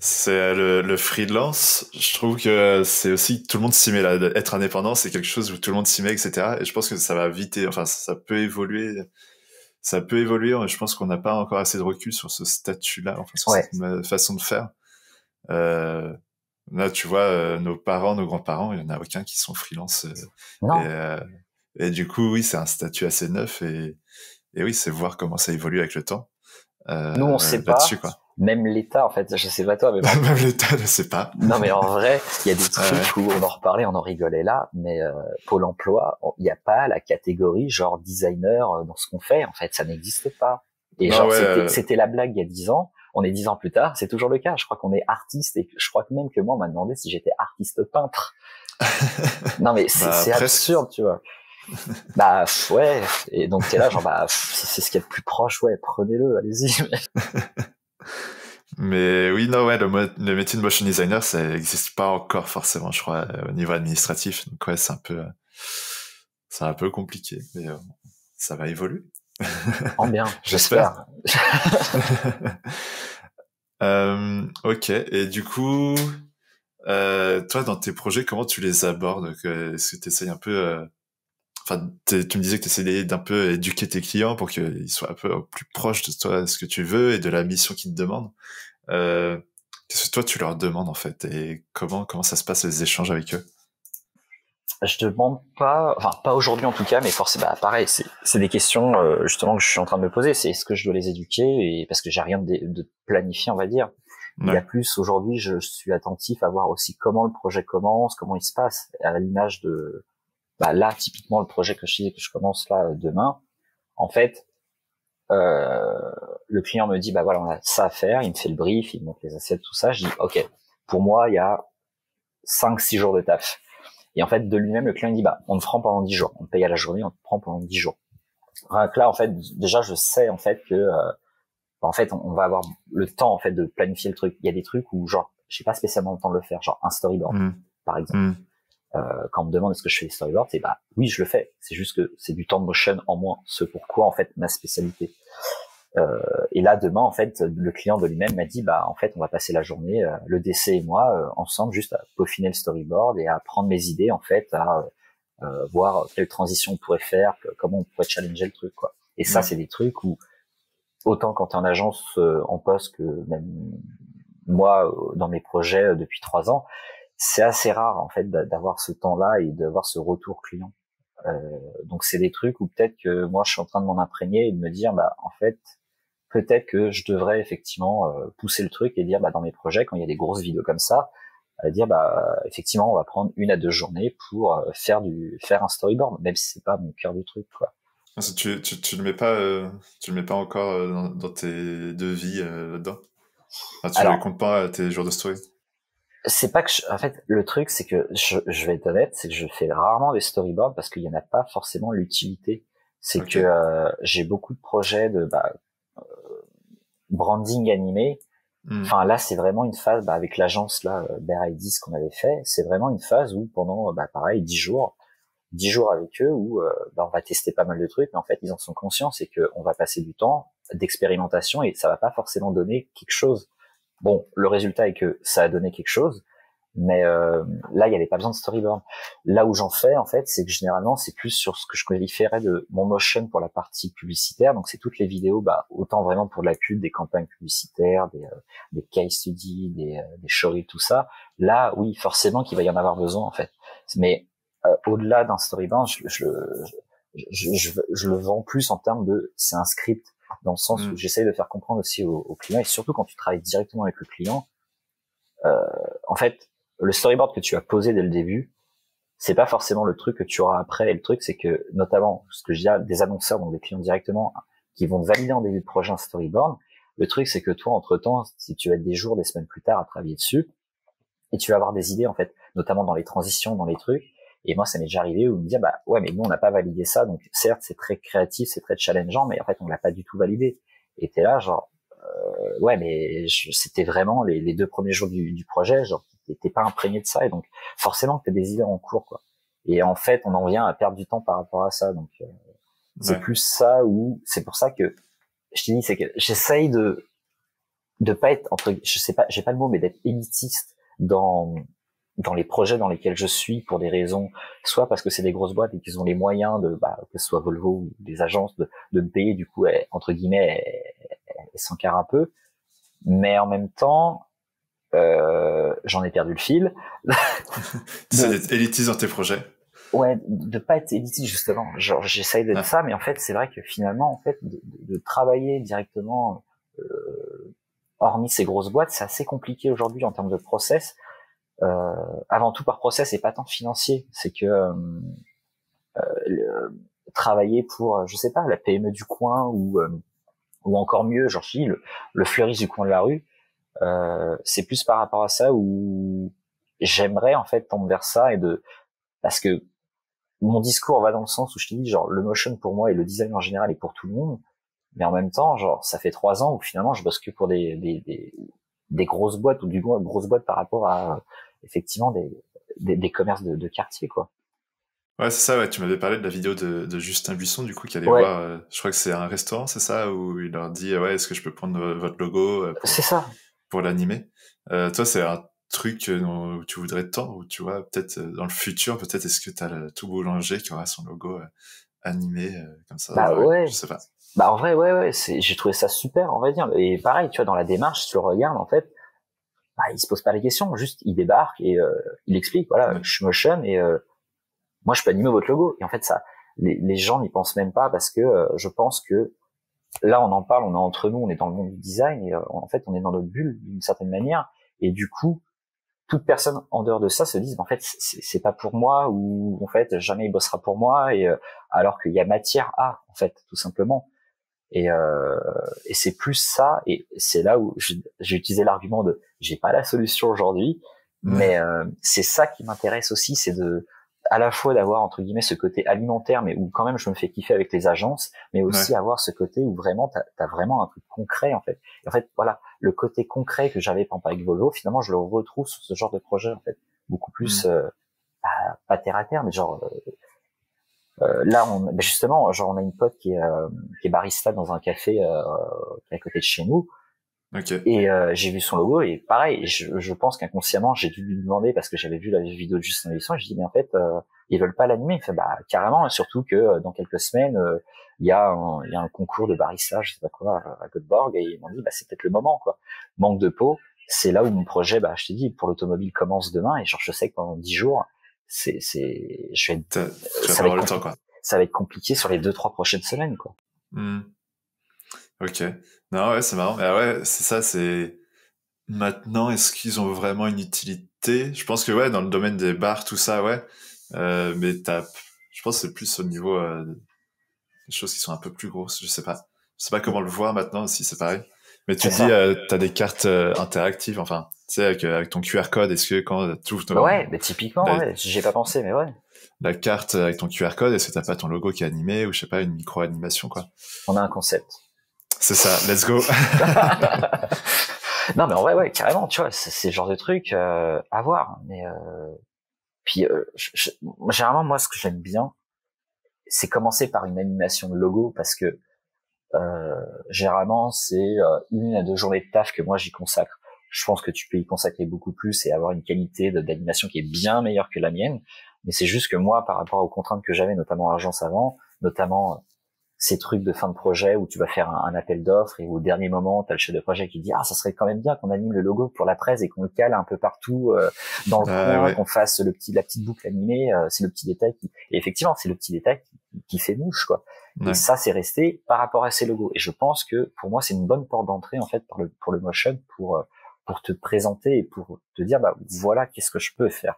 c'est le freelance, je trouve que c'est aussi, tout le monde s'y met là, être indépendant, c'est quelque chose où tout le monde s'y met, etc. Et je pense que ça va vite, enfin, ça peut évoluer, je pense qu'on n'a pas encore assez de recul sur ce statut-là, enfin, sur cette façon de faire. Là, tu vois, nos parents, nos grands-parents, il y en a aucun qui sont freelance. Et du coup, oui, c'est un statut assez neuf et oui, c'est voir comment ça évolue avec le temps. Nous, on sait pas. Quoi. Même l'État, en fait, je sais pas toi, mais même l'État ne sait pas. Non, mais en vrai, il y a des trucs où on en reparlait, on en rigolait là, mais Pôle Emploi, il n'y a pas la catégorie genre designer dans ce qu'on fait. En fait, ça n'existe pas. Et non, genre, c'était la blague il y a 10 ans. On est 10 ans plus tard, c'est toujours le cas. Je crois qu'on est artiste et je crois que même que moi, on m'a demandé si j'étais artiste peintre. Non, mais c'est absurde, tu vois. Bah ouais, et donc t'es là genre bah si c'est ce qu'il y a de plus proche, ouais, prenez-le, allez-y. Mais oui, non, ouais, le métier de motion designer, ça n'existe pas encore forcément, je crois, au niveau administratif. Donc ouais, c'est un peu compliqué, mais ça va évoluer. En bien, j'espère. Ok, et du coup, toi, dans tes projets, comment tu les abordes? Est-ce que tu essayes un peu... Enfin, tu me disais que tu essayais d'un peu éduquer tes clients pour qu'ils soient un peu plus proches de toi, ce que tu veux et de la mission qu'ils te demandent. Qu'est-ce que toi tu leur demandes en fait et comment ça se passe les échanges avec eux? Je demande pas, enfin pas aujourd'hui en tout cas, mais forcément, bah, pareil, c'est des questions justement que je suis en train de me poser. C'est est-ce que je dois les éduquer et parce que j'ai rien de planifié, on va dire. Ouais. Il y a plus aujourd'hui, je suis attentif à voir aussi comment le projet commence, comment il se passe, à l'image de bah là typiquement le projet que je commence là demain, en fait le client me dit bah voilà on a ça à faire, il me fait le brief, il me montre les assets, tout ça, je dis ok, pour moi il y a 5-6 jours de taf et en fait de lui-même le client il dit bah on te prend pendant 10 jours, on te paye à la journée, on te prend pendant 10 jours. Donc là en fait déjà je sais en fait que en fait on va avoir le temps en fait de planifier le truc. Il y a des trucs où genre j'ai pas spécialement le temps de le faire, genre un storyboard par exemple. Quand on me demande est-ce que je fais des storyboards, c'est bah oui je le fais, c'est juste que c'est du temps de motion en moins, ce pourquoi en fait ma spécialité. Et là demain en fait le client de lui-même m'a dit bah en fait on va passer la journée le DC et moi ensemble juste à peaufiner le storyboard et à prendre mes idées en fait, à voir quelle transition on pourrait faire, comment on pourrait challenger le truc quoi. Et ça c'est des trucs où autant quand t'es en agence en poste que même moi dans mes projets depuis 3 ans, c'est assez rare en fait d'avoir ce temps-là et d'avoir ce retour client. Donc c'est des trucs où peut-être que moi je suis en train de m'en imprégner et de me dire bah en fait peut-être que je devrais effectivement pousser le truc et dire bah dans mes projets quand il y a des grosses vidéos comme ça, à dire effectivement on va prendre 1 à 2 journées pour faire un storyboard, même si c'est pas mon cœur du truc, quoi. Tu le mets pas encore dans tes devis là-dedans. Tu Alors, les comptes pas tes jours de story. c'est pas que en fait le truc c'est que je vais être honnête, c'est que je fais rarement des storyboards parce qu'il y en a pas forcément l'utilité. C'est que j'ai beaucoup de projets de branding animé. Enfin là c'est vraiment une phase avec l'agence là Bear ID qu'on avait fait, c'est vraiment une phase où pendant pareil 10 jours avec eux où on va tester pas mal de trucs, mais en fait ils en sont conscients, c'est que on va passer du temps d'expérimentation et ça va pas forcément donner quelque chose. Bon, le résultat est que ça a donné quelque chose, mais là il y avait pas besoin de storyboard. Là où j'en fais en fait, c'est que généralement c'est plus sur ce que je qualifierais de mon motion pour la partie publicitaire, donc c'est toutes les vidéos, autant vraiment pour de la pub, des campagnes publicitaires, des case studies, des showreels, tout ça. Là oui, forcément qu'il va y en avoir besoin en fait, mais au-delà d'un storyboard, je le vends plus en termes de c'est un script, dans le sens où j'essaye de faire comprendre aussi aux clients, et surtout quand tu travailles directement avec le client, en fait le storyboard que tu as posé dès le début, c'est pas forcément le truc que tu auras après. Et le truc c'est que notamment ce que je dis à des annonceurs, donc des clients directement, qui vont valider en début de projet un storyboard, le truc c'est que toi entre temps, si tu vas être des jours, des semaines plus tard à travailler dessus, et tu vas avoir des idées en fait, notamment dans les transitions, dans les trucs. Et moi, ça m'est déjà arrivé où me dire, ouais, mais nous, on n'a pas validé ça. Donc, certes, c'est très créatif, c'est très challengeant, mais en fait, on l'a pas du tout validé. Et t'es là, genre, ouais, mais c'était vraiment les 2 premiers jours du projet, genre, t'es pas imprégné de ça. Et donc, forcément, que t'as des idées en cours, quoi. Et en fait, on en vient à perdre du temps par rapport à ça. Donc, c'est plus ça où, c'est pour ça que, je te dis, c'est que j'essaye de pas être je sais pas, j'ai pas le mot, mais d'être élitiste dans les projets dans lesquels je suis, pour des raisons, soit parce que c'est des grosses boîtes et qu'ils ont les moyens de, que ce soit Volvo ou des agences, de me payer, du coup, entre guillemets, elles s'encarrent un peu. Mais en même temps, j'en ai perdu le fil. C'est d'être élitiste dans tes projets. Ouais, de pas être élitiste, justement. Genre, j'essaye d'être ça, mais en fait, c'est vrai que finalement, en fait, de travailler directement, hormis ces grosses boîtes, c'est assez compliqué aujourd'hui en termes de process. Avant tout par process et pas tant financier, c'est que travailler pour, je sais pas, la PME du coin ou encore mieux, genre je dis le fleuriste du coin de la rue, c'est plus par rapport à ça où j'aimerais en fait tendre vers ça, parce que mon discours va dans le sens où je te dis, genre, le motion pour moi et le design en général est pour tout le monde, mais en même temps, genre, ça fait 3 ans où finalement je bosse que pour des grosses boîtes, ou du moins grosses boîtes par rapport à effectivement des commerces de quartier, quoi. Ouais, c'est ça, ouais. Tu m'avais parlé de la vidéo de Justin Buisson, du coup, qui allait voir, je crois que c'est un restaurant, c'est ça, où il leur dit, ouais, est-ce que je peux prendre votre logo c'est ça, pour l'animer. Toi, c'est un truc où tu voudrais te tendre, ou tu vois, peut-être dans le futur, peut-être est-ce que t'as le tout boulanger qui aura son logo animé comme ça, ouais. Je sais pas. En vrai, ouais, j'ai trouvé ça super, on va dire. Et pareil, tu vois, dans la démarche, si tu le regardes, en fait, il se pose pas les questions, juste il débarque et il explique, voilà, je suis motion et moi je peux animer votre logo. Et en fait, ça, les gens n'y pensent même pas, parce que je pense que là on en parle, on est entre nous, on est dans le monde du design, et en fait on est dans notre bulle d'une certaine manière, et du coup toute personne en dehors de ça se dit, en fait c'est pas pour moi, ou en fait jamais il bossera pour moi, et alors qu'il y a matière à, en fait, tout simplement. Et c'est plus ça, et c'est là où j'ai utilisé l'argument de j'ai pas la solution aujourd'hui, mais c'est ça qui m'intéresse aussi, c'est à la fois d'avoir entre guillemets ce côté alimentaire, mais où quand même je me fais kiffer avec les agences, mais aussi avoir ce côté où vraiment t'as vraiment un truc concret, en fait. Et en fait, voilà, le côté concret que j'avais par exemple avec Volvo, finalement je le retrouve sur ce genre de projet, en fait, beaucoup plus pas terre à terre, mais genre là justement, genre on a une pote qui est barista dans un café qui est à côté de chez nous. Okay. Et j'ai vu son logo, et pareil, je pense qu'inconsciemment j'ai dû lui demander, parce que j'avais vu la vidéo de Justin Buisson, et je dis, mais en fait ils veulent pas l'animer. Il fait, carrément, surtout que dans quelques semaines il y a un concours de barista, je sais pas quoi, à Göteborg, et ils m'ont dit c'est peut-être le moment, quoi. Manque de peau, c'est là où mon projet, je t'ai dit, pour l'automobile commence demain, et genre je sais que pendant 10 jours ça va être compliqué sur les 2-3 prochaines semaines, quoi. Ok. Non, ouais, c'est marrant. Mais ouais, c'est ça, c'est... Maintenant, est-ce qu'ils ont vraiment une utilité je pense que ouais, dans le domaine des bars, tout ça, ouais. Mais je pense que c'est plus au niveau des choses qui sont un peu plus grosses. Je sais pas. Je sais pas comment le voir maintenant si c'est pareil. Mais tu dis, t'as des cartes interactives, enfin, tu sais, avec ton QR code, est-ce que quand tu ouvres ouais, mais typiquement, ouais, j'y ai pas pensé, mais ouais. La carte avec ton QR code, est-ce que t'as pas ton logo qui est animé ou je sais pas, une micro-animation, quoi? On a un concept. C'est ça, let's go. Non, mais en vrai, ouais, carrément, tu vois, c'est le genre de truc à voir. Mais puis, généralement, moi, ce que j'aime bien, c'est commencer par une animation de logo parce que généralement, c'est 1 à 2 journées de taf que moi j'y consacre. Je pense que tu peux y consacrer beaucoup plus et avoir une qualité d'animation qui est bien meilleure que la mienne. Mais c'est juste que moi, par rapport aux contraintes que j'avais, notamment à l'agence avant, notamment ces trucs de fin de projet où tu vas faire un appel d'offres et au dernier moment, tu as le chef de projet qui dit « Ah, ça serait quand même bien qu'on anime le logo pour la presse et qu'on le cale un peu partout dans le coin, ouais. Qu'on fasse la petite boucle animée. C'est le petit détail qui... » Et effectivement, c'est le petit détail qui fait mouche, quoi. Ouais. Et ça, c'est resté par rapport à ces logos. Et je pense que pour moi, c'est une bonne porte d'entrée en fait pour le motion, pour te présenter et pour te dire bah voilà qu'est-ce que je peux faire.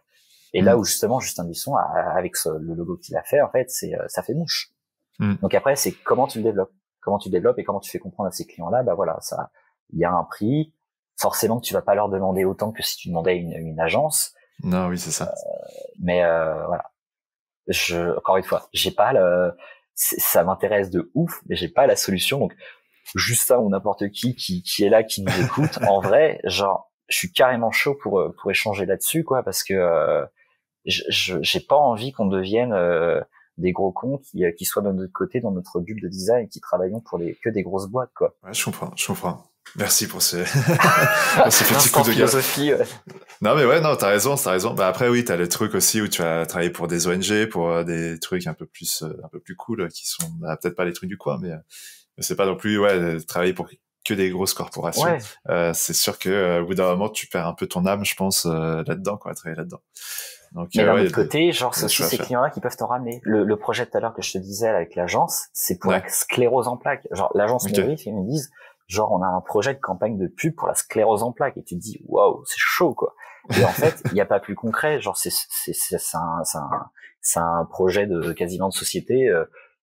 Et là où justement Justin Buisson, avec le logo qu'il a fait, en fait, ça fait mouche. Donc après, c'est comment tu le développes et comment tu fais comprendre à ces clients-là, bah voilà, ça, il y a un prix. Forcément que tu vas pas leur demander autant que si tu demandais une agence. Non, oui, c'est ça. Mais voilà. Encore une fois, j'ai pas ça m'intéresse de ouf, mais j'ai pas la solution. Donc Justin ou n'importe qui est là, qui nous écoute, en vrai, genre, je suis carrément chaud pour échanger là-dessus, quoi, parce que j'ai pas envie qu'on devienne des gros cons qui soient de notre côté dans notre bulle de design et qui travaillons pour que des grosses boîtes, quoi. Ouais, je comprends. Merci pour ce petit coup de philosophie. Ouais. Non mais ouais, non, t'as raison. Bah après oui, t'as le truc aussi où tu vas travailler pour des ONG, pour des trucs un peu plus cool, qui sont peut-être pas les trucs du coin, mais c'est pas non plus travailler pour que des grosses corporations. Ouais. C'est sûr que au bout d'un moment, tu perds un peu ton âme, je pense, là-dedans, quoi, à travailler là-dedans. Donc, mais d'un autre côté, genre, c'est aussi ces clients-là qui peuvent t'en ramener. Le projet tout à l'heure que je te disais avec l'agence, c'est pour la sclérose en plaques. Genre, l'agence me brief, ils me disent, genre, on a un projet de campagne de pub pour la sclérose en plaques. Et tu te dis, waouh, c'est chaud, quoi. Et en fait, il n'y a pas plus concret. Genre, c'est un projet de quasiment de société.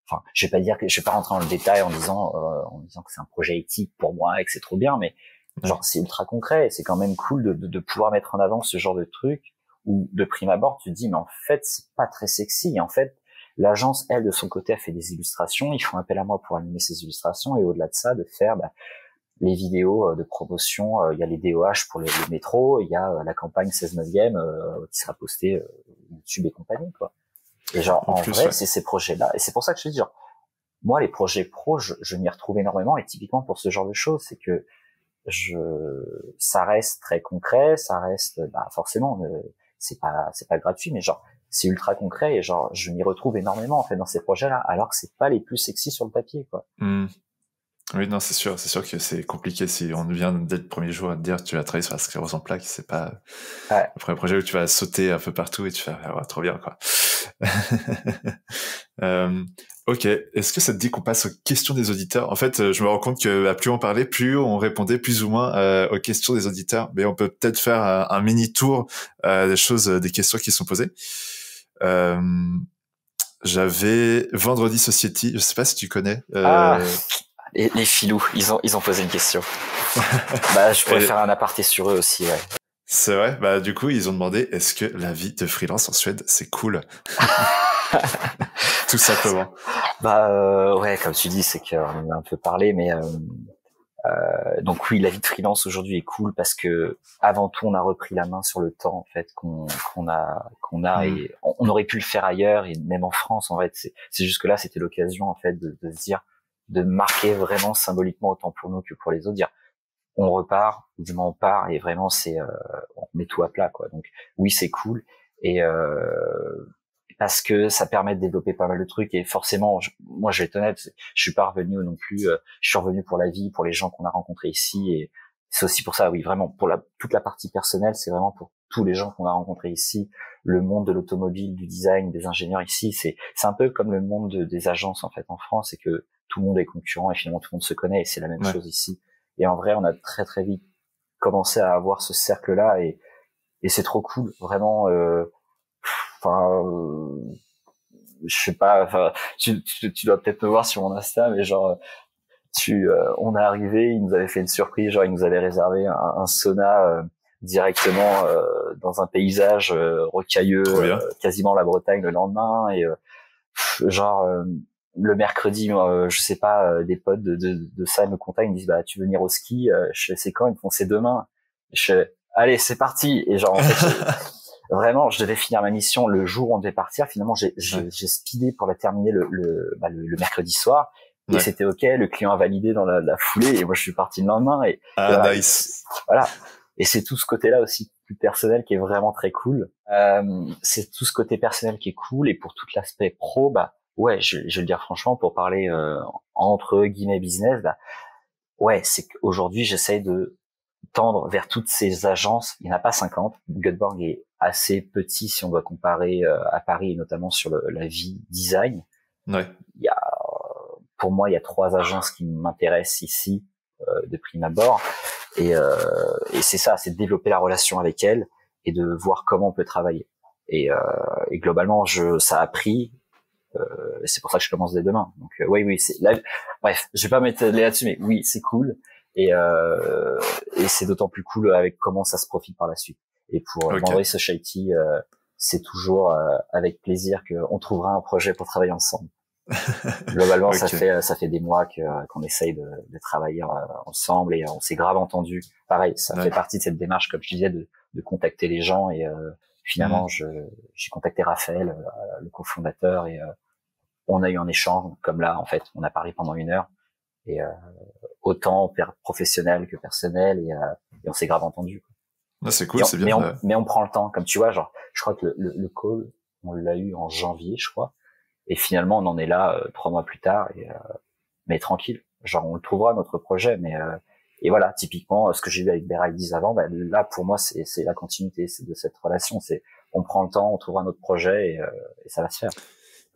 Enfin, je vais pas rentrer dans le détail en disant que c'est un projet éthique pour moi et que c'est trop bien, mais genre, c'est ultra concret. C'est quand même cool de pouvoir mettre en avant ce genre de truc. Où de prime abord tu te dis mais en fait c'est pas très sexy, et en fait l'agence elle de son côté a fait des illustrations, ils font appel à moi pour animer ces illustrations, et au-delà de ça de faire les vidéos de promotion, il y a les DOH pour les métros, il y a la campagne 16/9 qui sera postée YouTube et compagnie, quoi. Et genre en vrai c'est ces projets là, et c'est pour ça que je te dis genre moi les projets pro je m'y retrouve énormément, et typiquement pour ce genre de choses c'est que ça reste très concret, ça reste forcément c'est pas gratuit, mais genre c'est ultra concret, et genre je m'y retrouve énormément en fait dans ces projets-là, alors que c'est pas les plus sexy sur le papier, quoi. Oui, non, c'est sûr que c'est compliqué si on vient dès le premier jour à te dire tu vas travailler sur la sclérose en plaques, c'est pas le premier projet où tu vas sauter un peu partout et tu vas trop bien, quoi. Ok, est-ce que ça te dit qu'on passe aux questions des auditeurs? En fait, je me rends compte que plus on parlait, plus on répondait plus ou moins aux questions des auditeurs, mais on peut peut-être faire un mini tour des questions qui sont posées. J'avais Vendredi Society, je sais pas si tu connais. Et les filous, ils ont posé une question. Je pourrais faire un aparté sur eux aussi, ouais. C'est vrai, du coup, ils ont demandé, est-ce que la vie de freelance en Suède, c'est cool? Tout simplement. Ouais, comme tu dis, c'est qu'on en a un peu parlé, mais donc oui, la vie de freelance aujourd'hui est cool parce que avant tout, on a repris la main sur le temps en fait qu'on a et on aurait pu le faire ailleurs, et même en France en fait. C'est juste que là, c'était l'occasion en fait de se dire, de marquer vraiment symboliquement autant pour nous que pour les autres, dire on repart, du moins on part, et vraiment on met tout à plat, quoi. Donc oui, c'est cool, et parce que ça permet de développer pas mal de trucs, et forcément moi je vais être honnête, je suis pas revenu non plus, je suis revenu pour la vie, pour les gens qu'on a rencontrés ici, et c'est aussi pour ça, oui, vraiment pour toute la partie personnelle, c'est vraiment pour tous les gens qu'on a rencontrés ici, le monde de l'automobile, du design, des ingénieurs ici, c'est un peu comme le monde des agences en fait en France, c'est que tout le monde est concurrent et finalement tout le monde se connaît, et c'est la même chose ici. Et en vrai, on a très très vite commencé à avoir ce cercle-là, et et c'est trop cool, vraiment. Enfin, je sais pas. Enfin, tu dois peut-être me voir sur mon Insta, mais genre, on est arrivé, il nous avait fait une surprise, genre il nous avait réservé un sauna directement dans un paysage rocailleux, quasiment la Bretagne le lendemain, et genre le mercredi, je sais pas, des potes de ça me contactent, ils me disent bah tu veux venir au ski, je sais c'est quand, ils me font c'est demain, allez c'est parti, et genre en fait vraiment je devais finir ma mission le jour où on devait partir, finalement j'ai speedé pour la terminer le mercredi soir. Et c'était ok, le client a validé dans la foulée, et moi je suis parti le lendemain, et nice. Voilà. Et c'est tout ce côté-là aussi plus personnel qui est vraiment très cool. C'est tout ce côté personnel qui est cool, et pour tout l'aspect pro, bah ouais, je vais le dire franchement, pour parler entre guillemets business, bah ouais, c'est qu'aujourd'hui j'essaye de tendre vers toutes ces agences. Il n'y en a pas 50. Göteborg est assez petit si on doit comparer à Paris, et notamment sur la vie design. Ouais. Pour moi, il y a 3 agences qui m'intéressent ici de prime abord, et c'est ça, c'est de développer la relation avec elles et de voir comment on peut travailler. Et globalement, ça a pris. C'est pour ça que je commence dès demain. Donc oui, c'est là. Bref, je vais pas m'étaler là-dessus, mais oui, c'est cool, et c'est d'autant plus cool avec comment ça se profile par la suite. Et pour Mandry Society, c'est toujours avec plaisir qu'on trouvera un projet pour travailler ensemble. Globalement, ça fait des mois qu'on essaye de travailler ensemble, et on s'est grave entendu. Pareil, ça fait partie de cette démarche, comme je disais, de contacter les gens, et finalement, j'ai contacté Raphaël, le cofondateur, et on a eu un échange, comme là, en fait, on a parlé pendant 1 heure, et autant professionnel que personnel, et on s'est grave entendu. C'est cool, c'est bien. Mais on prend le temps, comme tu vois, genre, je crois que le call, on l'a eu en janvier, je crois. Et finalement, on en est là 3 mois plus tard, mais tranquille. Genre, on le trouvera, notre projet, mais et voilà, typiquement, ce que j'ai eu avec Beraldiz avant, bah, là, pour moi, c'est la continuité de cette relation. C'est, on prend le temps, on trouvera notre projet, et ça va se faire.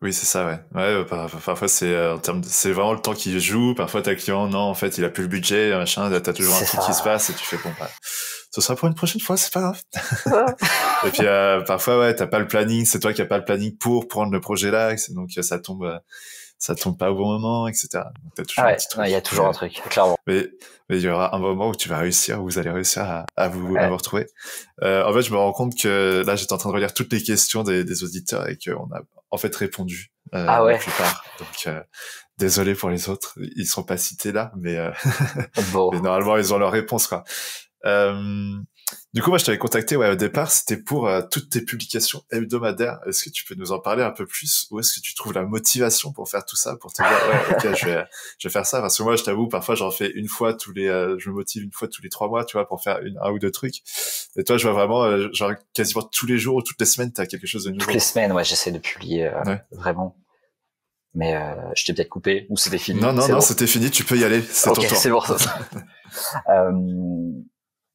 Oui, c'est ça, ouais. Ouais, parfois c'est en termes c'est vraiment le temps qui joue. Parfois t'as client, non, en fait, il a plus le budget, machin. T'as toujours un truc qui se passe, et tu fais bon, bah, ce sera pour une prochaine fois, c'est pas grave. Et puis parfois, ouais, t'as pas le planning, c'est toi qui as pas le planning pour prendre le projet là, donc ça tombe pas au bon moment, etc. Donc t'as toujours un petit truc. Il y a toujours un truc, clairement. Mais il y aura un moment où tu vas réussir, où vous allez réussir à vous retrouver. En fait, je me rends compte que là, j'étais en train de relire toutes les questions des auditeurs, et qu'on a en fait répondu la plupart. Donc désolé pour les autres, ils sont pas cités là, mais bon. mais normalement ils ont leur réponse, quoi. Du coup, moi, je t'avais contacté, au départ, c'était pour toutes tes publications hebdomadaires. Est-ce que tu peux nous en parler un peu plus? Où est-ce que tu trouves la motivation pour faire tout ça, pour te dire, ok, je vais faire ça? Parce que moi, je t'avoue, parfois, j'en fais je me motive 1 fois tous les 3 mois, tu vois, pour faire 1 ou 2 trucs. Et toi, je vois vraiment, genre, quasiment tous les jours ou toutes les semaines, t'as quelque chose de nouveau. Toutes les semaines, ouais, j'essaie de publier, vraiment. Mais je t'ai peut-être coupé, ou c'était fini? Non, c'était fini, tu peux y aller, c'est ton tour. C'est bon, ça.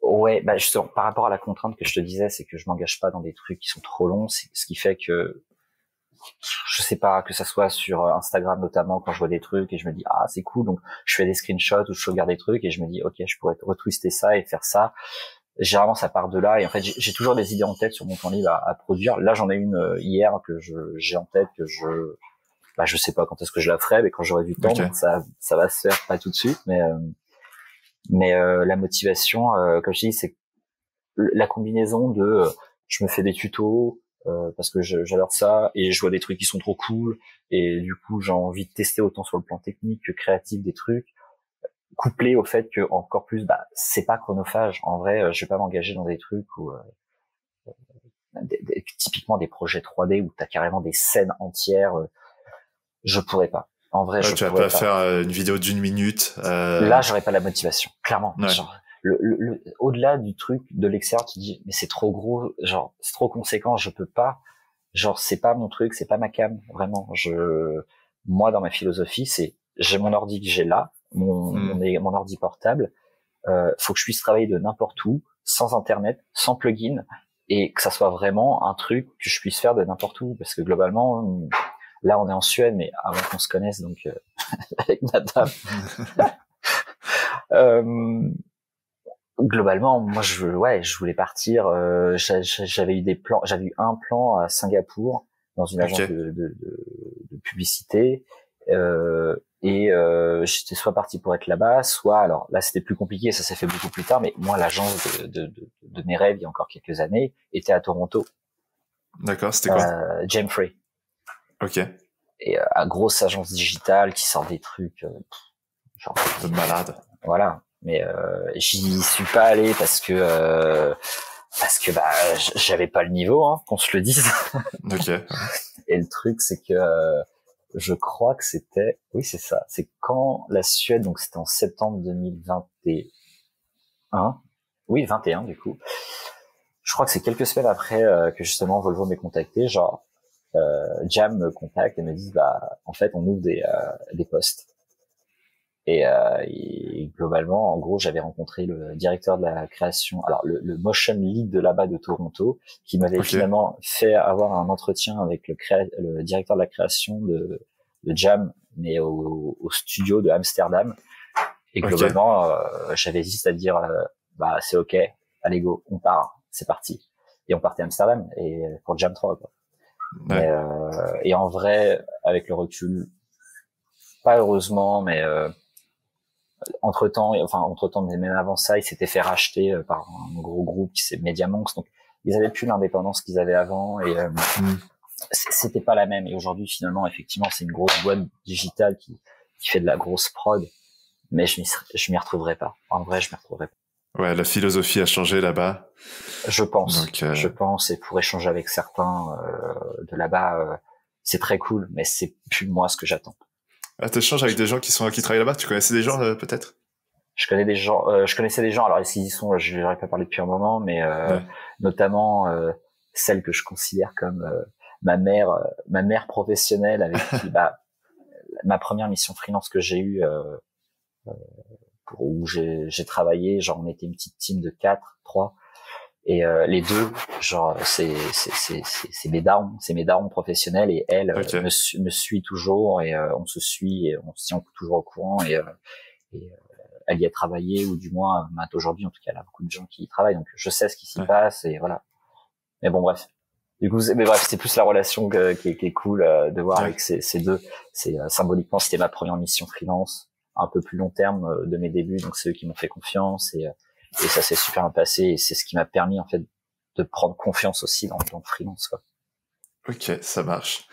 Ouais, bah justement, par rapport à la contrainte que je te disais, c'est que je m'engage pas dans des trucs qui sont trop longs, c'est ce qui fait que je sais pas, que ça soit sur Instagram notamment, quand je vois des trucs et je me dis ah c'est cool, donc je fais des screenshots ou je regarde des trucs et je me dis ok, je pourrais retwister ça et faire ça. Généralement ça part de là, et en fait j'ai toujours des idées en tête sur mon temps libre à produire. Là j'en ai une hier que j'ai en tête, que je sais pas quand est-ce que je la ferai, mais quand j'aurai du temps, donc ça va se faire, pas tout de suite, mais la motivation, comme je dis, c'est la combinaison de je me fais des tutos parce que j'adore ça, et je vois des trucs qui sont trop cool, et du coup j'ai envie de tester autant sur le plan technique que créatif des trucs, couplé au fait que encore plus, bah c'est pas chronophage. En vrai, je vais pas m'engager dans des trucs où typiquement des projets 3D où t'as carrément des scènes entières, je pourrais pas. En vrai, tu vas pas faire une vidéo d'1 minute. Là, j'aurais pas la motivation, clairement. Ouais. Genre, au-delà du truc de l'extérieur, tu dis, mais c'est trop gros, genre, c'est trop conséquent, je peux pas. Genre, c'est pas mon truc, c'est pas ma cam, vraiment. Moi, dans ma philosophie, c'est, j'ai mon ordi que j'ai là, mon ordi portable, faut que je puisse travailler de n'importe où, sans internet, sans plugin, et que ça soit vraiment un truc que je puisse faire de n'importe où, parce que globalement, là, on est en Suède, mais avant qu'on se connaisse, donc avec madame. Globalement, moi, je voulais partir. J'avais eu des plans. J'avais eu un plan à Singapour dans une agence de publicité. J'étais soit parti pour être là-bas, soit alors là c'était plus compliqué, ça s'est fait beaucoup plus tard. Mais moi, l'agence de mes rêves, il y a encore quelques années, était à Toronto. D'accord, c'était quoi? Gemfrey. Ok. Et grosse agence digitale qui sort des trucs genre de malade. Voilà. Mais j'y suis pas allé parce que bah j'avais pas le niveau, hein, qu'on se le dise. Ok. Et le truc c'est que je crois que c'était, oui c'est ça, c'est quand la Suède, donc c'était en septembre 2021, oui 21 du coup. Je crois que c'est quelques semaines après que justement Volvo m'ait contacté, genre Jam me contacte et me dit bah en fait on ouvre des postes. Et globalement, en gros, j'avais rencontré le directeur de la création, alors le motion lead de là-bas de Toronto, qui m'avait finalement fait avoir un entretien avec le directeur de la création de Jam, mais au studio de Amsterdam. Et globalement, j'avais juste à dire, bah c'est ok, allez go, on part, c'est parti. Et on partait à Amsterdam et pour Jam 3, quoi. Ouais. Et en vrai, avec le recul, pas heureusement, mais entre-temps, mais même avant ça, ils s'étaient fait racheter par un gros groupe qui c'est Mediamonks, donc ils avaient plus l'indépendance qu'ils avaient avant et c'était pas la même. Et aujourd'hui, finalement, effectivement, c'est une grosse boîte digitale qui fait de la grosse prod, mais je m'y retrouverai pas. En vrai, je m'y retrouverai pas. Ouais, la philosophie a changé là-bas. Je pense. Donc, je pense, et pour échanger avec certains de là-bas, c'est très cool, mais c'est plus moi ce que j'attends. Ah, t'échanges avec des gens qui travaillent là-bas? Tu connaissais des gens, peut-être? Je connaissais des gens, alors est-ce qu'ils y sont, je n'aurais pas parlé depuis un moment, mais notamment celle que je considère comme ma mère professionnelle avec qui, ma première mission freelance que j'ai eue, où j'ai travaillé, genre on était une petite team de 3, et les deux, genre c'est mes darons professionnels, et elle me suit toujours, et on se suit et on se tient toujours au courant, et elle y a travaillé, ou du moins aujourd'hui en tout cas elle a beaucoup de gens qui y travaillent, donc je sais ce qui s'y passe, et voilà. Mais bon bref, du coup c'est plus la relation qui est cool de voir avec ces deux. C'est symboliquement c'était ma première mission freelance, un peu plus long terme de mes débuts, donc c'est eux qui m'ont fait confiance, et ça s'est super bien passé, et c'est ce qui m'a permis en fait de prendre confiance aussi dans le freelance, quoi. Ok, ça marche.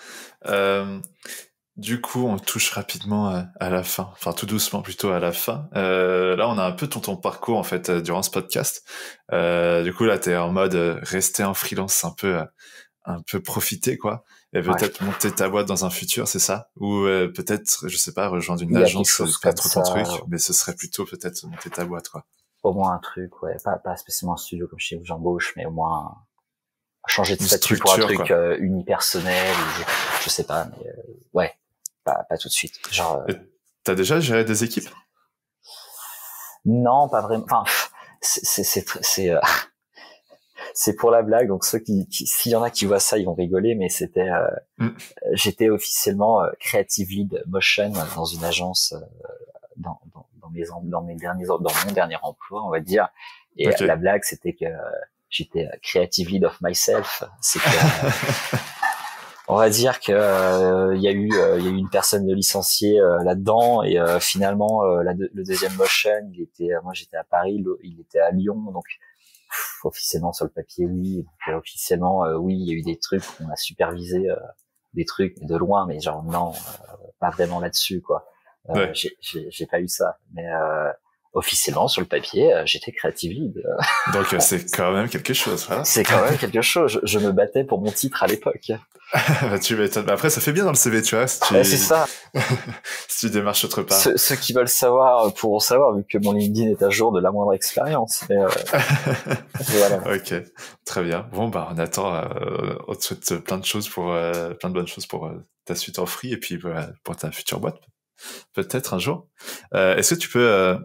Du coup, on touche rapidement à la fin, enfin tout doucement plutôt à la fin. Là, on a un peu ton parcours en fait durant ce podcast. Du coup, là, t'es en mode rester en freelance, un peu profiter, quoi, et peut-être monter ta boîte dans un futur, c'est ça? Ou peut-être, je sais pas, rejoindre une agence, c'est pas trop ton truc, mais ce serait plutôt peut-être monter ta boîte, quoi. Au moins un truc, ouais, pas spécialement un studio comme chez où j'embauche, mais au moins changer de statut pour un truc unipersonnel, ou je sais pas, mais ouais, pas tout de suite. Genre. T'as déjà géré des équipes? Non, pas vraiment. Enfin, c'est pour la blague, donc ceux s'il y en a qui voient ça, ils vont rigoler, mais c'était j'étais officiellement creative lead motion dans une agence dans mon dernier emploi, on va dire. Et la blague, c'était que j'étais creative lead of myself. C'est que on va dire que il y a eu une personne de licenciée là-dedans, et finalement le deuxième motion, moi j'étais à Paris, il était à Lyon, donc officiellement sur le papier oui, donc, officiellement oui, il y a eu des trucs, on a supervisé des trucs de loin, mais genre non, pas vraiment là-dessus, quoi. J'ai pas eu ça, mais officiellement sur le papier j'étais creative lead. Donc c'est quand même quelque chose, hein. C'est quand même quelque chose. Je me battais pour mon titre à l'époque. Tu m'étonnes. Après, ça fait bien dans le CV, tu vois. C'est ça. Si tu démarches autre part. Ceux qui veulent savoir pourront savoir, vu que mon LinkedIn est à jour de la moindre expérience. Mais voilà. Ok, très bien. Bon, on attend. On te souhaite plein de bonnes choses pour ta suite en free, et puis pour ta future boîte, peut-être un jour. Est-ce que tu peux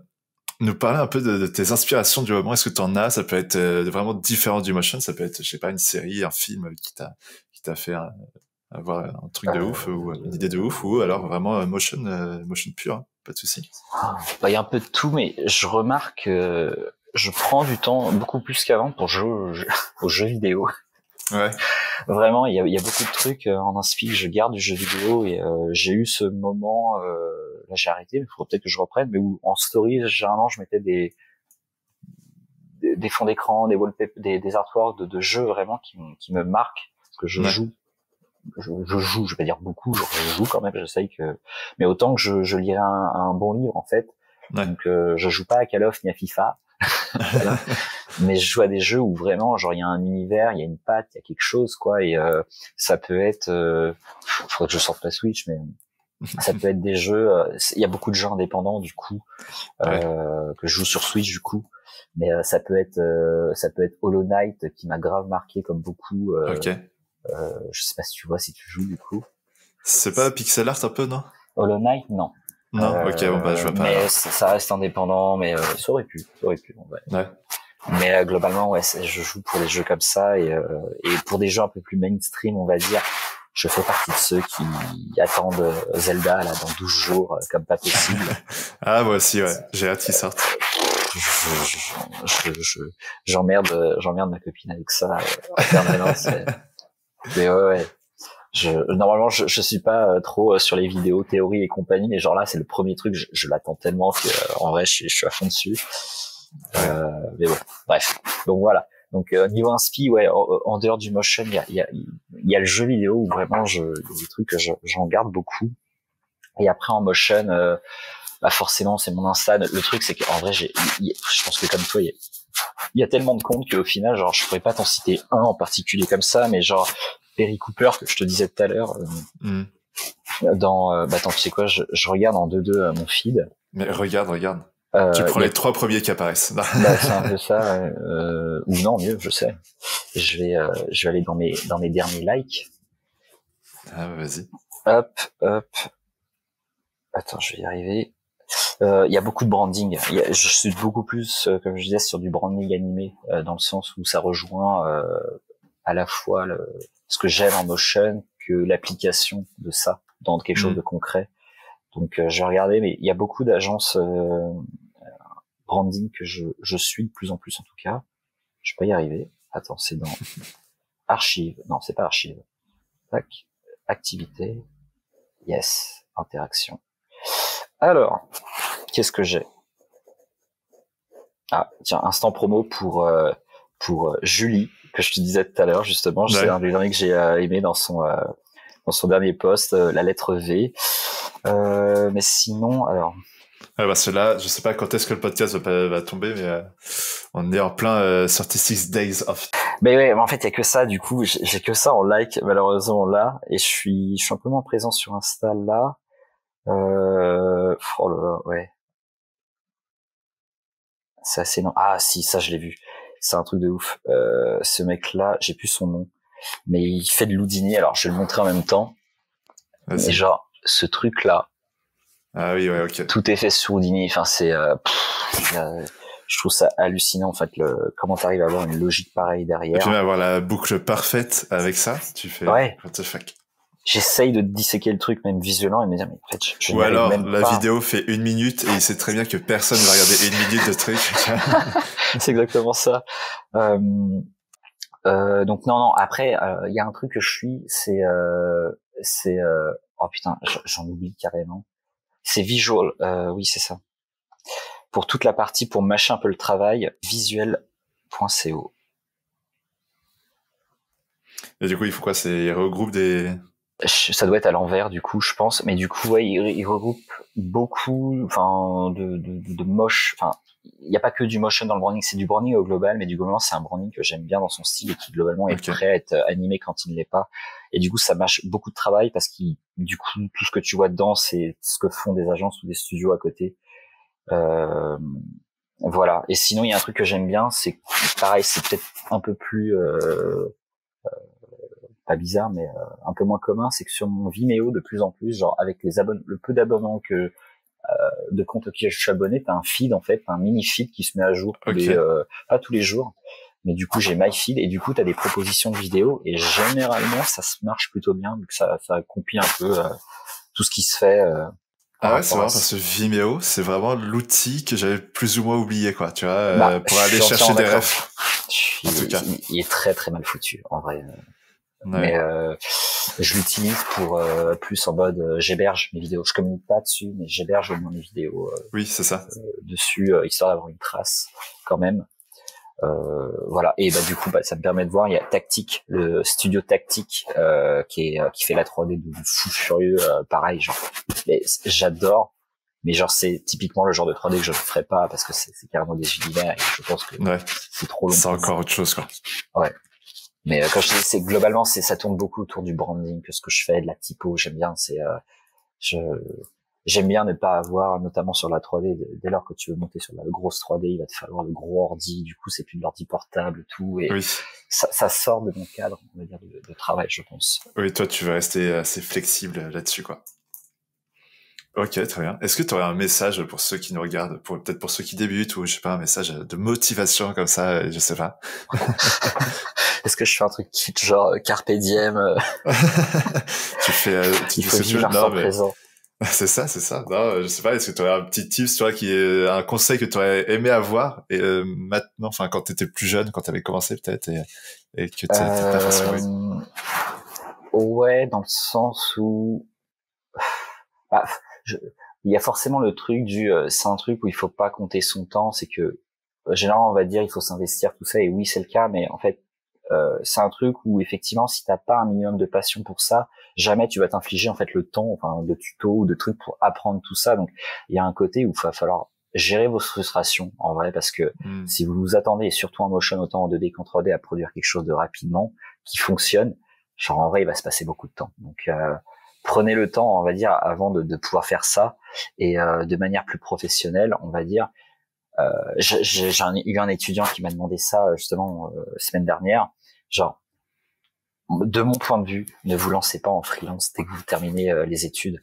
nous parler un peu de tes inspirations du moment? Est-ce que tu en as? Ça peut être vraiment différent du motion. Ça peut être, je sais pas, une série, un film qui t'a fait avoir un truc de ouf, ou une idée de ouf, ou alors vraiment motion pur, hein, pas de souci. Il y a un peu de tout, mais je remarque je prends du temps beaucoup plus qu'avant pour jouer aux jeux vidéo. Ouais. Vraiment, il y a beaucoup de trucs en inspi que je garde du jeu vidéo et j'ai eu ce moment, là j'ai arrêté, mais il faudrait peut-être que je reprenne, mais où en story, généralement, je mettais des fonds d'écran, des wallpapers, des artworks de jeux vraiment qui me marquent, parce que je joue, je vais pas dire beaucoup, je joue quand même, j'essaye que, mais autant que je lirais un bon livre, en fait. Ouais. Donc, je joue pas à Call of ni à FIFA. Voilà. Mais je joue à des jeux où vraiment, genre, il y a un univers, il y a une patte, il y a quelque chose, quoi, et ça peut être, faudrait que je sorte la Switch, mais ça peut être des jeux, il y a beaucoup de jeux indépendants, du coup, que je joue sur Switch, du coup, mais ça peut être Hollow Knight, qui m'a grave marqué, comme beaucoup, je sais pas si tu vois, si tu joues, du coup. C'est pas pixel art un peu, non? Hollow Knight, non. Non, ok, bon, bah, je vois pas. Mais ça reste indépendant, mais ça aurait pu, ouais. Mais globalement, ouais, je joue pour des jeux comme ça et pour des jeux un peu plus mainstream, on va dire. Je fais partie de ceux qui attendent Zelda là dans 12 jours comme pas possible. Ah, moi aussi, ouais. J'ai hâte qu'il sorte. J'emmerde ma copine avec ça en permanence. Mais ouais. Normalement, je suis pas trop sur les vidéos théorie et compagnie, mais genre là, c'est le premier truc, je l'attends tellement que en vrai, je suis à fond dessus. Mais bon, bref. Donc voilà. Donc niveau inspi, ouais, en dehors du motion, il y a le jeu vidéo où vraiment il y a des trucs que j'en garde beaucoup. Et après en motion, bah forcément, c'est mon Insta. Le truc, c'est qu'en vrai, je pense que comme toi, il y a tellement de comptes qu'au final, genre, je pourrais pas t'en citer un en particulier comme ça, mais genre Perry Cooper que je te disais tout à l'heure. Attends, tu sais quoi, je regarde en 2-2 mon feed. Mais regarde. Tu prends les 3 premiers qui apparaissent. Bah, c'est un peu ça, ou non, mieux, je sais. Je vais aller dans mes derniers likes. Ah, vas-y. Hop. Attends, je vais y arriver. Il y a beaucoup de branding. Je suis beaucoup plus, comme je disais, sur du branding animé, dans le sens où ça rejoint à la fois ce que j'aime en motion que l'application de ça dans quelque chose de concret. Donc, je vais regarder, mais il y a beaucoup d'agences branding que je suis de plus en plus en tout cas. Je vais pas y arriver. Attends, c'est dans archive. Non, c'est pas archive. Tac. Activité. Yes. Interaction. Alors, qu'est-ce que j'ai? Ah, tiens, instant promo pour Julie, que je te disais tout à l'heure, justement. C'est un des derniers que j'ai aimé dans son dernier post, la lettre V. Mais sinon, alors... Ouais, parce que là, je sais pas quand est-ce que le podcast va tomber, mais on est en plein 36 Days of... Mais ouais, en fait, il y a que ça, du coup, j'ai que ça en like, malheureusement, là, et je suis un peu moins présent sur Insta, là. Oh là là, ouais. C'est assez non. Ah, si, ça, je l'ai vu. C'est un truc de ouf. Ce mec-là, j'ai plus son nom, mais il fait de l'Houdini, alors je vais le montrer en même temps. Vas-y. Mais genre, ce truc-là. Ah oui, ouais, ok. Tout est fait sur Houdini. Enfin, c'est, je trouve ça hallucinant, en fait, comment t'arrives à avoir une logique pareille derrière. Et puis, avoir la boucle parfaite avec ça, tu fais. Ouais. What the fuck. J'essaye de disséquer le truc, même visuellement, et me dire, mais en fait, je ou alors, même la pas. vidéo fait 1 minute et il sait très bien que personne va regarder 1 minute de truc. C'est exactement ça. Donc non, après, il y a un truc que je suis, c'est oh putain, j'en oublie carrément. C'est visual, oui, c'est ça. Pour toute la partie, pour mâcher un peu le travail, visuel.co. Et du coup, il faut quoi? Il regroupe des... Ça doit être à l'envers, du coup, je pense. Mais du coup, ouais, il regroupe beaucoup, enfin, de moche, enfin, il n'y a pas que du motion dans le branding, c'est du branding au global, mais du globalement, c'est un branding que j'aime bien dans son style et qui globalement est prêt à être animé quand il ne l'est pas. Et du coup, ça mâche beaucoup de travail parce que du coup, tout ce que tu vois dedans, c'est ce que font des agences ou des studios à côté. Voilà. Et sinon, il y a un truc que j'aime bien, c'est pareil, c'est peut-être un peu plus pas bizarre, mais un peu moins commun, c'est que sur mon Vimeo, de plus en plus, genre avec le peu d'abonnements que de comptes auxquels je suis abonné, t'as un feed en fait, un mini feed qui se met à jour pas tous les jours, mais du coup j'ai my feed et du coup t'as des propositions de vidéos et généralement ça se marche plutôt bien vu que ça compile un peu tout ce qui se fait Ah ouais, c'est vrai, parce que Vimeo, c'est vraiment l'outil que j'avais plus ou moins oublié, quoi, tu vois, pour aller chercher des refs. En tout cas. Il est très très mal foutu, en vrai. Ouais. Mais je l'utilise pour plus en mode j'héberge mes vidéos. Je communique pas dessus, mais j'héberge au moins mes vidéos. Oui, c'est ça. Dessus, histoire d'avoir une trace quand même. Voilà. Et bah du coup, ça me permet de voir. Il y a Tactic, le studio Tactic, qui fait la 3D de fou furieux. Pareil, genre, j'adore. Mais genre, c'est typiquement le genre de 3D que je ne ferais pas parce que c'est carrément des univers et je pense que c'est trop long. C'est encore autre chose, quoi. Ouais. Mais quand je dis, c'est globalement, ça tourne beaucoup autour du branding, que ce que je fais, de la typo, j'aime bien. J'aime bien ne pas avoir, notamment sur la 3D, dès lors que tu veux monter sur la grosse 3D, il va te falloir le gros ordi. Du coup, c'est plus de l'ordi portable, tout. Et ça sort de mon cadre, on va dire, de travail, je pense. Oui, toi, tu vas rester assez flexible là-dessus, quoi. Ok, très bien. Est-ce que tu aurais un message pour ceux qui nous regardent, peut-être pour ceux qui débutent, ou je sais pas, un message de motivation comme ça, je sais pas. Est-ce que je fais un truc kitsch, genre Carpe Diem Tu fais, il faut vivre l'instant présent. C'est ça. Non, je sais pas, est-ce que tu aurais un petit tips, tu vois, un conseil que tu aurais aimé avoir, et maintenant, enfin, quand tu étais plus jeune, quand tu avais commencé peut-être, et que t'as pas forcément eu. Ouais, dans le sens où, il y a forcément le truc c'est un truc où il faut pas compter son temps, c'est que, généralement, on va dire, il faut s'investir, tout ça, et oui, c'est le cas, mais en fait, c'est un truc où effectivement si t'as pas un minimum de passion pour ça, jamais tu vas t'infliger en fait le temps, enfin de tutos ou de trucs pour apprendre tout ça. Donc il y a un côté où il va falloir gérer vos frustrations en vrai, parce que si vous vous attendez, surtout en motion autant en 2D qu'en 3D, à produire quelque chose de rapidement qui fonctionne, genre en vrai il va se passer beaucoup de temps. Donc prenez le temps, on va dire, avant de pouvoir faire ça, et de manière plus professionnelle, on va dire. J'ai eu un étudiant qui m'a demandé ça justement semaine dernière. Genre, de mon point de vue, ne vous lancez pas en freelance dès que vous terminez les études.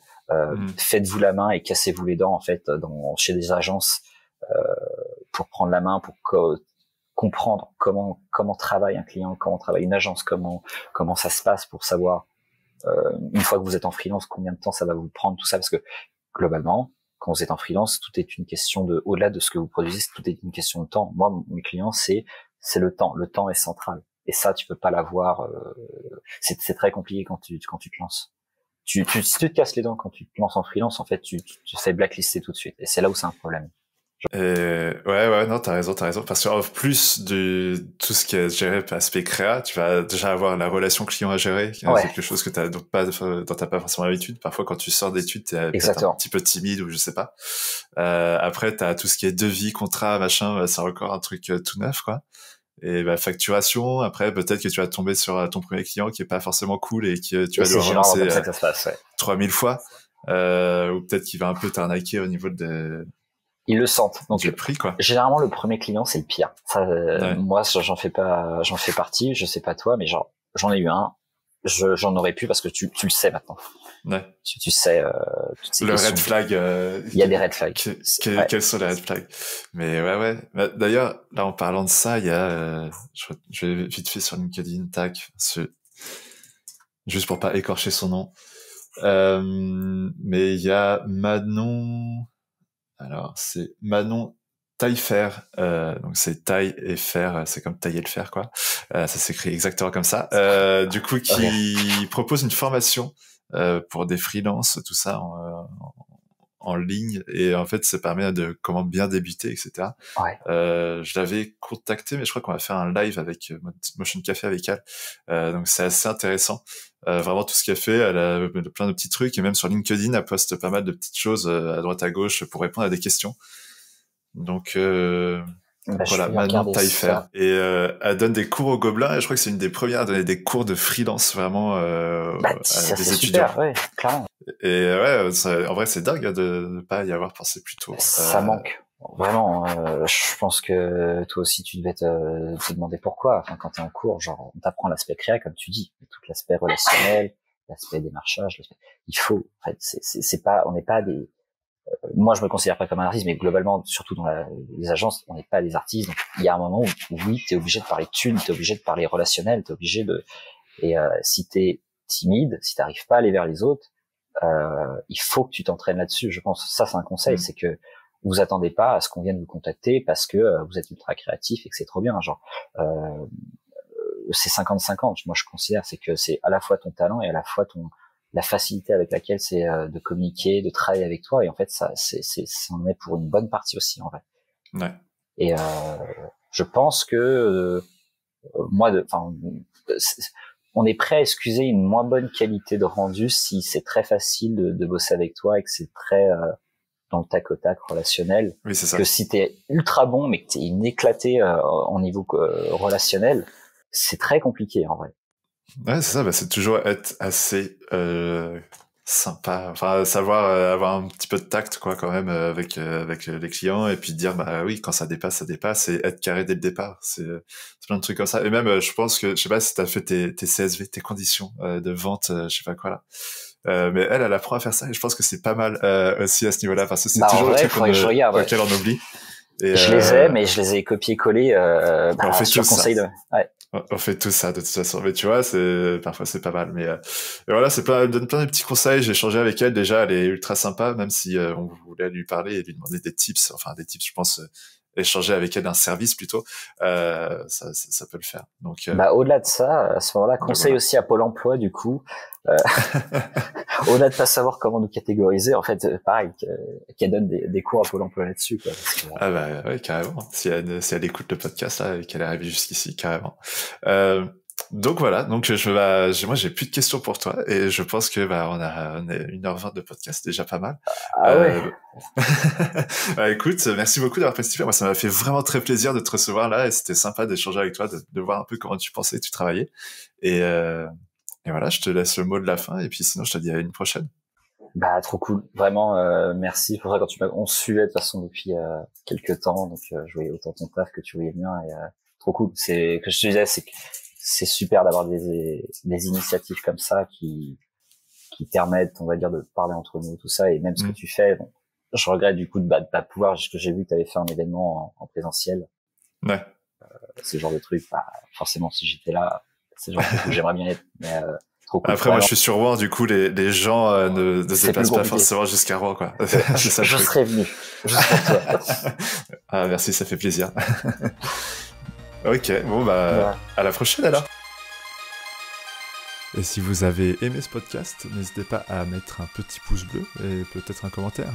Faites-vous la main et cassez-vous les dents en fait chez des agences pour prendre la main, pour comprendre comment travaille un client, comment travaille une agence, comment ça se passe, pour savoir une fois que vous êtes en freelance combien de temps ça va vous prendre, tout ça, parce que globalement, quand vous êtes en freelance, tout est une question au-delà de ce que vous produisez, tout est une question de temps. Moi, mes clients, c'est le temps. Le temps est central. Et ça, tu peux pas l'avoir, c'est très compliqué quand tu te lances. Si tu te casses les dents quand tu te lances en freelance, en fait, tu fais blacklister tout de suite. Et c'est là où c'est un problème. Ouais, non, t'as raison, parce qu'en plus de tout ce qui est géré par aspect créa, tu vas déjà avoir la relation client à gérer, qui est quelque chose que dont t'as pas forcément l'habitude. Parfois, quand tu sors d'études, t'es peut-être un petit peu timide ou je sais pas. Après, t'as tout ce qui est devis, contrat, machin, c'est encore un truc tout neuf, quoi. Et facturation, après, peut-être que tu vas tomber sur ton premier client qui est pas forcément cool et que tu vas devoir relancer 3000 fois, ou peut-être qu'il va un peu t'arnaquer au niveau ils le sentent. Donc le prix, quoi. Généralement, le premier client, c'est le pire. Ça, moi, j'en fais partie. Je sais pas toi, mais genre, j'en ai eu un. J'en aurais pu parce que tu le sais maintenant. Ouais. Tu sais toutes ces questions. Red flag. Il y a des red flags. Quels sont les red flags? Mais ouais. D'ailleurs, là, en parlant de ça, il y a, je vais vite fait sur LinkedIn, tac, juste pour pas écorcher son nom. Mais il y a Manon. Alors, c'est Manon Taillefer, donc c'est taille et fer, c'est comme tailler le fer, quoi. Ça s'écrit exactement comme ça. Du coup, qui propose une formation pour des freelances, tout ça en ligne, et en fait, ça permet de comment bien débuter, etc. Ouais. Je l'avais contacté, mais je crois qu'on va faire un live avec Motion Café avec elle. Donc c'est assez intéressant. Vraiment tout ce qu'elle fait, elle a plein de petits trucs, et même sur LinkedIn, elle poste pas mal de petites choses à droite à gauche pour répondre à des questions. Donc voilà, Manon Taillefer. Et elle donne des cours aux Gobelins, et je crois que c'est une des premières à donner des cours de freelance vraiment à des étudiants. Super, ouais, clairement. Et ouais, en vrai, c'est dingue de ne pas y avoir pensé plus tôt. Ça manque. Vraiment, je pense que toi aussi tu devais te demander pourquoi. Enfin, quand t'es en cours, genre on t'apprend l'aspect créa comme tu dis, tout l'aspect relationnel, l'aspect démarchage. Il faut, en fait, c'est pas, on n'est pas des. Moi, je me considère pas comme un artiste, mais globalement, surtout dans les agences, on n'est pas des artistes. Donc, il y a un moment où oui, t'es obligé de parler de thunes, t'es obligé de parler relationnel, t'es obligé de. Et si t'es timide, si t'arrives pas à aller vers les autres, il faut que tu t'entraînes là-dessus. Je pense ça c'est un conseil, c'est que vous attendez pas à ce qu'on vienne vous contacter parce que vous êtes ultra créatif et que c'est trop bien. Genre c'est 50-50. Moi je considère c'est que c'est à la fois ton talent et à la fois la facilité avec laquelle c'est de communiquer, de travailler avec toi. Et en fait ça en est pour une bonne partie aussi en vrai. Ouais. Et je pense que on est prêt à excuser une moins bonne qualité de rendu si c'est très facile de bosser avec toi et que c'est très dans le tac au tac relationnel. Oui, c'est ça. Que si t'es ultra bon mais que t'es inéclaté en niveau relationnel, c'est très compliqué en vrai. Ouais, c'est ça. Bah, c'est toujours être assez sympa, enfin savoir avoir un petit peu de tact quoi quand même avec les clients et puis dire bah oui quand ça dépasse et être carré dès le départ, c'est plein de trucs comme ça. Et même je pense que je sais pas si t'as fait tes CSV, tes conditions de vente, je sais pas quoi là, mais elle apprend à faire ça et je pense que c'est pas mal aussi à ce niveau-là parce que c'est toujours le truc auquel on oublie. Et je les ai, mais je les ai copié-collé on fait sur conseil de. Ouais. On fait tout ça de toute façon, mais tu vois, parfois c'est pas mal. Mais et voilà, elle donne plein de petits conseils. J'ai échangé avec elle déjà, elle est ultra sympa, même si on voulait lui parler et lui demander des tips. Enfin des tips, je pense échanger avec elle d'un service plutôt. Ça peut le faire. Donc au-delà de ça, à ce moment-là, conseil aussi à Pôle Emploi du coup. Au-delà de pas savoir comment nous catégoriser, en fait, pareil, qu'elle donne des cours à Pôle Emploi là-dessus, quoi. Ah bah ouais, carrément. Si elle écoute le podcast là et qu'elle est arrivée jusqu'ici, carrément. Donc voilà, donc moi j'ai plus de questions pour toi et je pense que on est 1h20 de podcast, déjà pas mal. Ah ouais. Bah écoute, merci beaucoup d'avoir participé. Moi ça m'a fait vraiment très plaisir de te recevoir là et c'était sympa d'échanger avec toi, de voir un peu comment tu pensais, tu travaillais. Et voilà, je te laisse le mot de la fin et puis sinon je te dis à une prochaine. Bah trop cool, vraiment merci pour ça quand on se suivait de toute façon depuis quelques temps, donc je voyais autant ton taf que tu voyais le mien et trop cool. C'est que je te disais, c'est que c'est super d'avoir des initiatives comme ça qui permettent, on va dire, de parler entre nous, tout ça, et même ce que tu fais. Bon, je regrette du coup de pas pouvoir, parce que j'ai vu que tu avais fait un événement en présentiel. Ouais. Ce genre de truc, forcément si j'étais là, c'est le genre de truc où j'aimerais bien être, mais trop cool. Après, moi, je suis sur Rouen, du coup, les gens ne se déplacent pas forcément jusqu'à Rouen, quoi. Je serais venu, juste pour toi. Ah, merci, ça fait plaisir. Ok, bon, à la prochaine, alors. Et si vous avez aimé ce podcast, n'hésitez pas à mettre un petit pouce bleu et peut-être un commentaire.